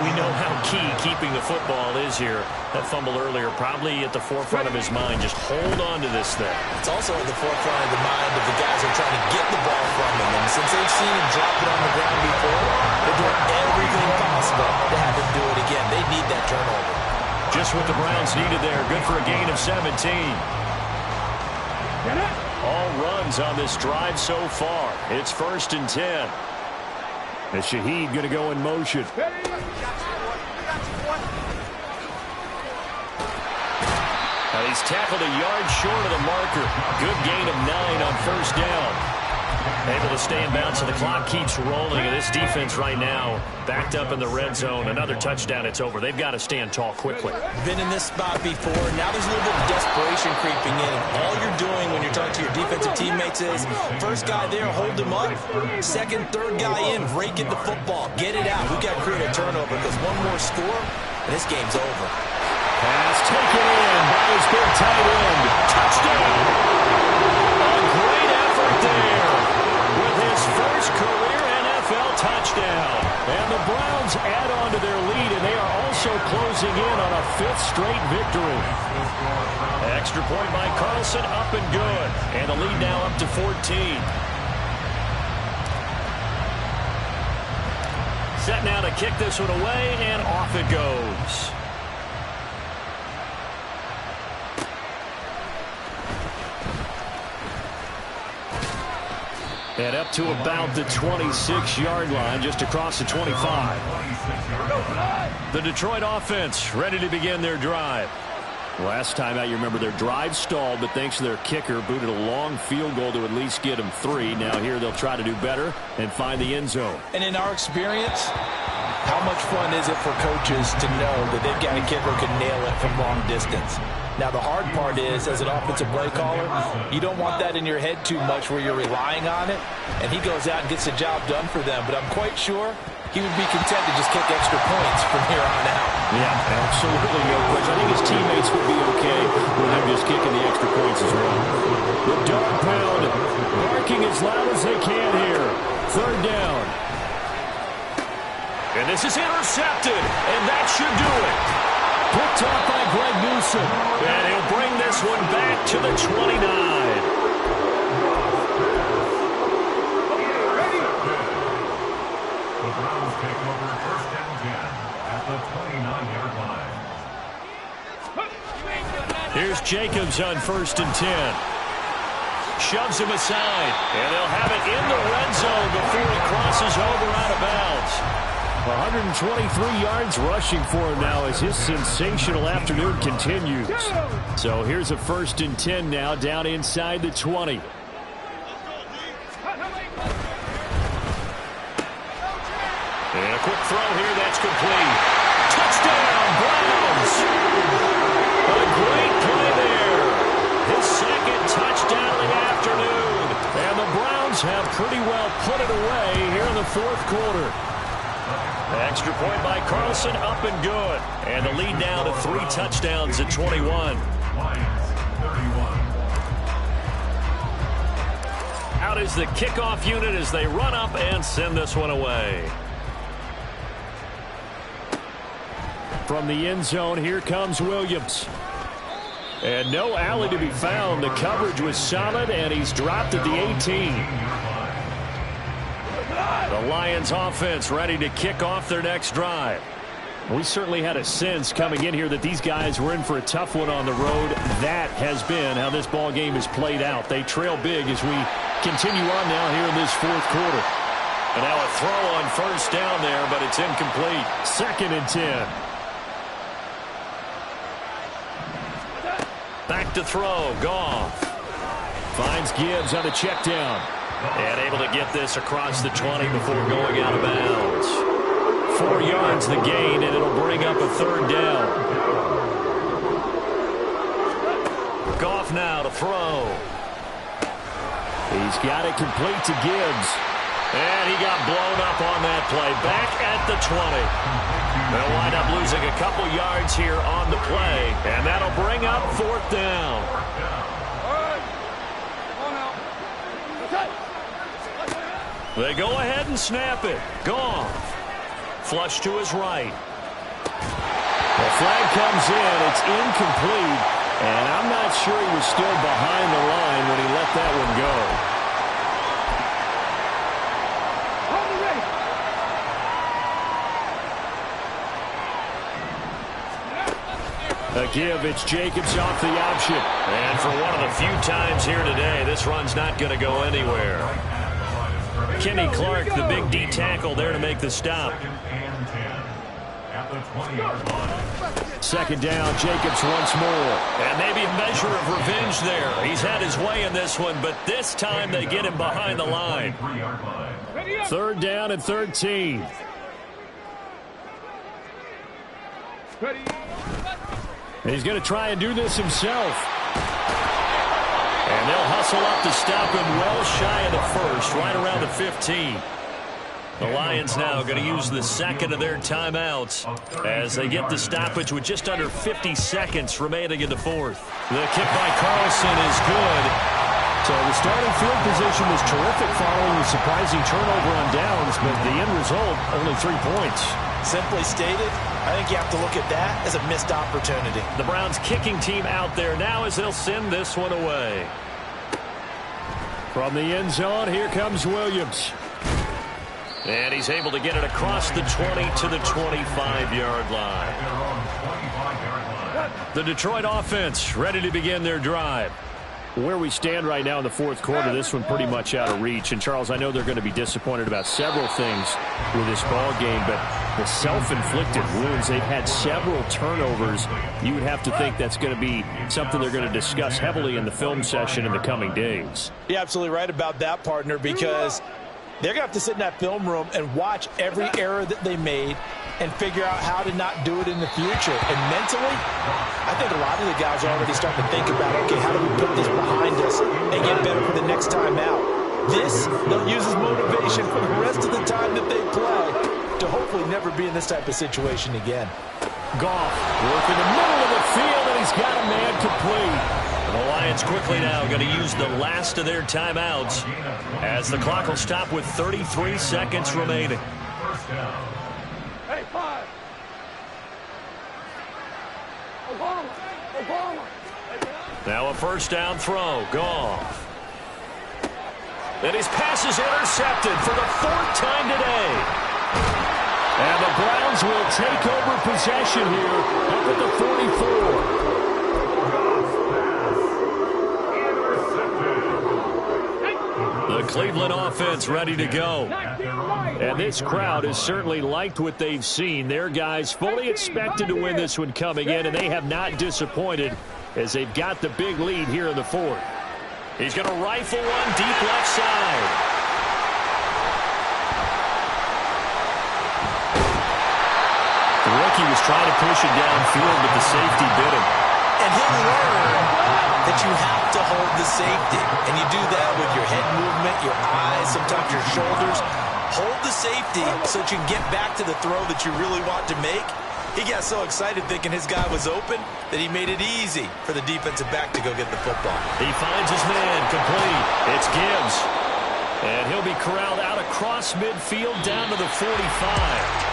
[SPEAKER 2] we know how key keeping the football is here. That fumble earlier probably at the forefront of his mind. Just hold on to this thing.
[SPEAKER 5] It's also at the forefront of the mind of the guys who are trying to get the ball from him. And since they've seen him drop it on the ground before, they're doing everything possible to have him do it again. They need that turnover.
[SPEAKER 2] Just what the Browns needed there. Good for a gain of 17. All runs on this drive so far. It's 1st and 10.
[SPEAKER 3] The Shaheed going to go in motion.
[SPEAKER 2] Now he's tackled a yard short of the marker. Good gain of 9 on 1st down. Able to stay in bounds, so the clock keeps rolling. And this defense right now backed up in the red zone. Another touchdown, it's over. They've got to stand tall quickly.
[SPEAKER 5] Been in this spot before. Now there's a little bit of desperation creeping in. All you're doing when you're talking to your defensive teammates is, first guy there, hold him up. Second, third guy in, rake at the football. Get it out. We've got to create a turnover because one more score, and this game's over.
[SPEAKER 2] Pass taken in by his big tight end. Touchdown! A great effort there with his first career NFL touchdown. And the Browns add on to their lead, and they are also closing in on a 5th straight victory. Extra point by Carlson, up and good. And the lead now up to 14. Set now to kick this one away, and off it goes. And up to about the 26-yard line, just across the 25. The Detroit offense ready to begin their drive. Last time out, you remember their drive stalled, but thanks to their kicker, booted a long field goal to at least get them 3. Now here they'll try to do better and find the end zone.
[SPEAKER 12] And in our experience, how much fun is it for coaches to know that they've got a kicker who can nail it from long distance? Now, the hard part is, as an offensive play caller, you don't want that in your head too much where you're relying on it, and he goes out and gets the job done for them. But I'm quite sure he would be content to just kick extra points from here on out.
[SPEAKER 2] Yeah, absolutely no question. I think his teammates would be okay with him just kicking the extra points as well. The dog pound barking as loud as they can here. 3rd down. And this is intercepted, and that should do it. Picked off by Greg Newsom. And he'll bring this one back to the 29.
[SPEAKER 4] The Browns take over 1st and 10 at the 29-yard line.
[SPEAKER 2] Here's Jacobs on 1st and 10. Shoves him aside. And they'll have it in the red zone before he crosses over out of bounds.
[SPEAKER 3] 123 yards rushing for him now as his sensational afternoon continues.
[SPEAKER 2] So here's a 1st and 10 now down inside the 20. And a quick throw here, that's complete. Touchdown, Browns! Williams. A great play there. His second touchdown of the afternoon. And the Browns have pretty well put it away here in the fourth quarter. Extra point by Carlson, up and good. And the lead now to 3 touchdowns at 21. Out is the kickoff unit as they run up and send this one away. From the end zone, here comes Williams. And no alley to be found. The coverage was solid, and he's dropped at the 18. The Lions offense ready to kick off their next drive. We certainly had a sense coming in here that these guys were in for a tough one on the road. That has been how this ball game is played out. They trail big as we continue on now here in this fourth quarter. And now a throw on first down there, but it's incomplete. 2nd and 10. Back to throw. Goff finds Gibbs on the check down. And able to get this across the 20 before going out of bounds. 4 yards the gain, and it'll bring up a 3rd down. Goff now to throw. He's got it complete to Gibbs. And he got blown up on that play. Back at the 20. They'll wind up losing a couple yards here on the play. And that'll bring up 4th down. They go ahead and snap it. Goff. Flush to his right. The flag comes in. It's incomplete. And I'm not sure he was still behind the line when he let that one go. A give, it's Jacobs off the option. And for one of the few times here today, this run's not going to go anywhere. Kenny Clark, the big D tackle there to make the stop. 2nd down, Jacobs once more. And maybe a measure of revenge there. He's had his way in this one, but this time they get him behind the line. 3rd down and 13. He's going to try and do this himself. And they'll hustle up to stop him well shy of the 1st, right around the 15. The Lions now going to use the 2nd of their timeouts as they get the stoppage with just under 50 seconds remaining in the 4th. The kick by Carlson is good. So the starting field position was terrific following the surprising turnover on downs, but the end result, only 3 points.
[SPEAKER 5] Simply stated, I think you have to look at that as a missed opportunity.
[SPEAKER 2] The Browns kicking team out there now as they'll send this one away. From the end zone, here comes Williams. And he's able to get it across the 20 to the 25-yard line. The Detroit offense ready to begin their drive. Where we stand right now in the fourth quarter, this one pretty much out of reach. And, Charles, I know they're going to be disappointed about several things with this ball game, but the self-inflicted wounds, they've had several turnovers. You would have to think that's going to be something they're going to discuss heavily in the film session in the coming days.
[SPEAKER 5] You're absolutely right about that, partner, because they're going to have to sit in that film room and watch every error that they made and figure out how to not do it in the future. And mentally, I think a lot of the guys are already starting to think about, okay, how do we put this behind us and get better for the next time out? This, they'll use as motivation for the rest of the time that they play to hopefully never be in this type of situation again.
[SPEAKER 2] Goff working the middle of the field, and he's got a man complete. The Lions quickly now going to use the last of their timeouts as the clock will stop with 33 seconds remaining.
[SPEAKER 10] Hey, 5.
[SPEAKER 2] Now a first down throw. Goff. And his pass is intercepted for the 4th time today. And the Browns will take over possession here up at the 44. The Cleveland offense ready to go. And this crowd has certainly liked what they've seen. Their guys fully expected to win this one coming in, and they have not disappointed as they've got the big lead here in the 4th. He's going to rifle one deep left side. The rookie was was trying to push it downfield, but the safety bit him.
[SPEAKER 5] And he'll learn that you have to hold the safety. And you do that with your head movement, your eyes, sometimes your shoulders. Hold the safety so that you can get back to the throw that you really want to make. He got so excited thinking his guy was open that he made it easy for the defensive back to go get the football.
[SPEAKER 2] He finds his man, complete. It's Gibbs. And he'll be corralled out across midfield down to the 45.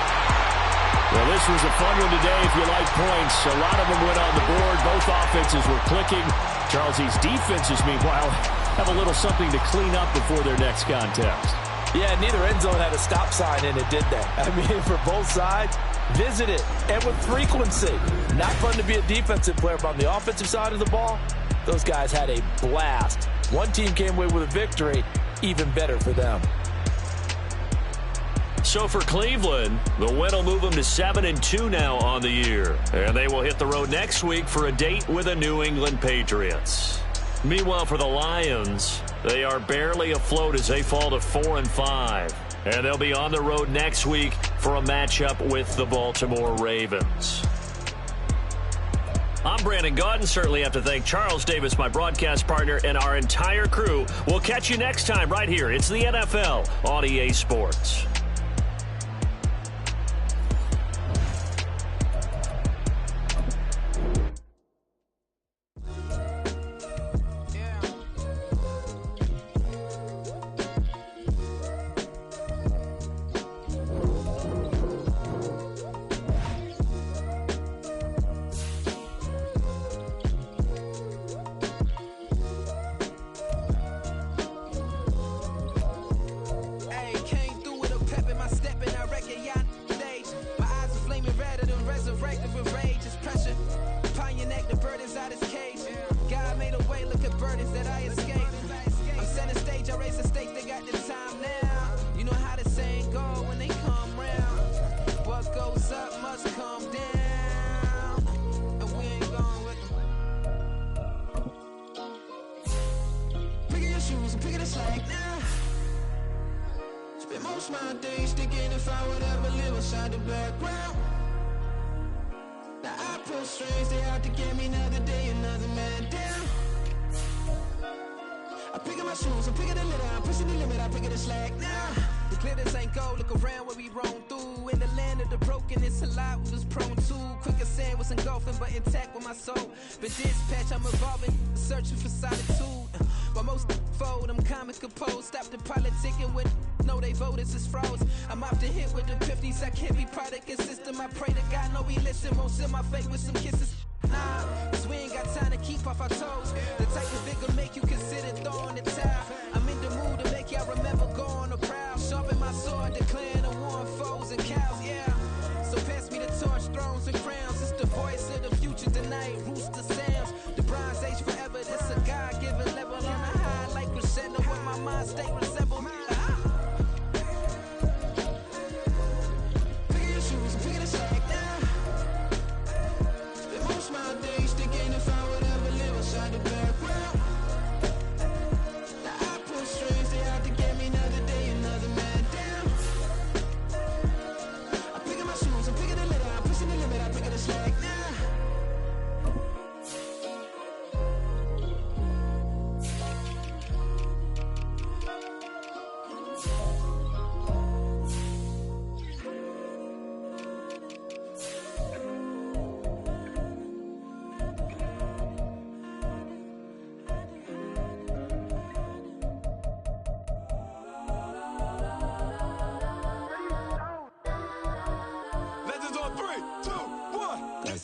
[SPEAKER 2] Well, this was a fun one today if you like points. A lot of them went on the board. Both offenses were clicking. Charles, these defenses, meanwhile, have a little something to clean up before their next contest.
[SPEAKER 12] Yeah, neither end zone had a stop sign in it, did they? I mean, for both sides, visit it, and with frequency. Not fun to be a defensive player, but on the offensive side of the ball, those guys had a blast. One team came away with a victory, even better for them.
[SPEAKER 2] So for Cleveland, the win will move them to 7-2 now on the year. And they will hit the road next week for a date with the New England Patriots. Meanwhile, for the Lions, they are barely afloat as they fall to 4-5. And they'll be on the road next week for a matchup with the Baltimore Ravens. I'm Brandon Gaudin. Certainly have to thank Charles Davis, my broadcast partner, and our entire crew. We'll catch you next time right here. It's the NFL on EA Sports.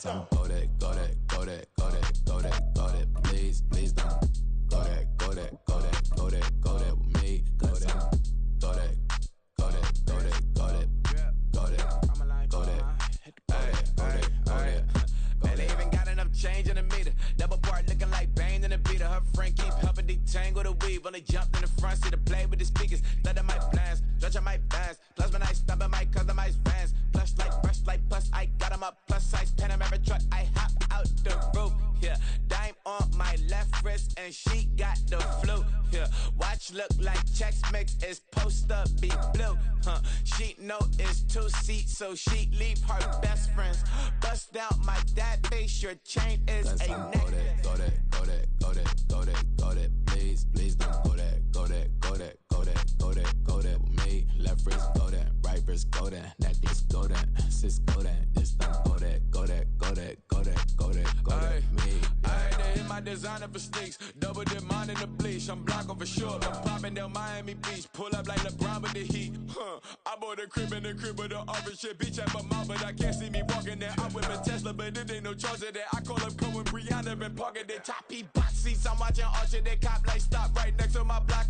[SPEAKER 7] Go that, go that, go that, go that, go that, go that, please, please don't. Go that, go that, go that, go that, go that with me. Go that, go that, go that, go that, go that, go that, go that, go that.
[SPEAKER 6] Man, they even got enough change in the meter. Double part looking like Bane in the beater. Her friend keep helping detangle the weave. Only jumped in the front seat to play with the speakers. Thunder might blast, stretch I might dance. Plus when I stop, I might customize fans. Plush like brush like plus I got them up. Plus size Panamera truck, I hop out the roof. Yeah, dime on my left wrist and she got the flu. Yeah, why
[SPEAKER 8] watch look like checks mix is post up be blue. Sheet note is 2 seats, so she leave her best friends. Bust out my dad face, your chain is a neck.
[SPEAKER 7] Go that, go that, go that, go that, go that, go that. Please, please don't go that, go that, go that, go that, go that, go that with me. Left wrist go that, right wrist go that, necklace go that, sis go that, this time go that, go that, go that, go that, go that, go that with me.
[SPEAKER 6] I had to hit my designer for sneaks, double dip mine in the bleach. I'm blocking for sure. I'm popping down Miami Beach, pull up like LeBron with the heat. I bought a crib in the crib with the office shit. Beach at my mouth, but I can't see me walking there. I'm with a Tesla, but it ain't no charge of that. I call up Cohen, Brianna, and parking the top. He box seats. I'm watching Archer, they cop like stop right next to my block.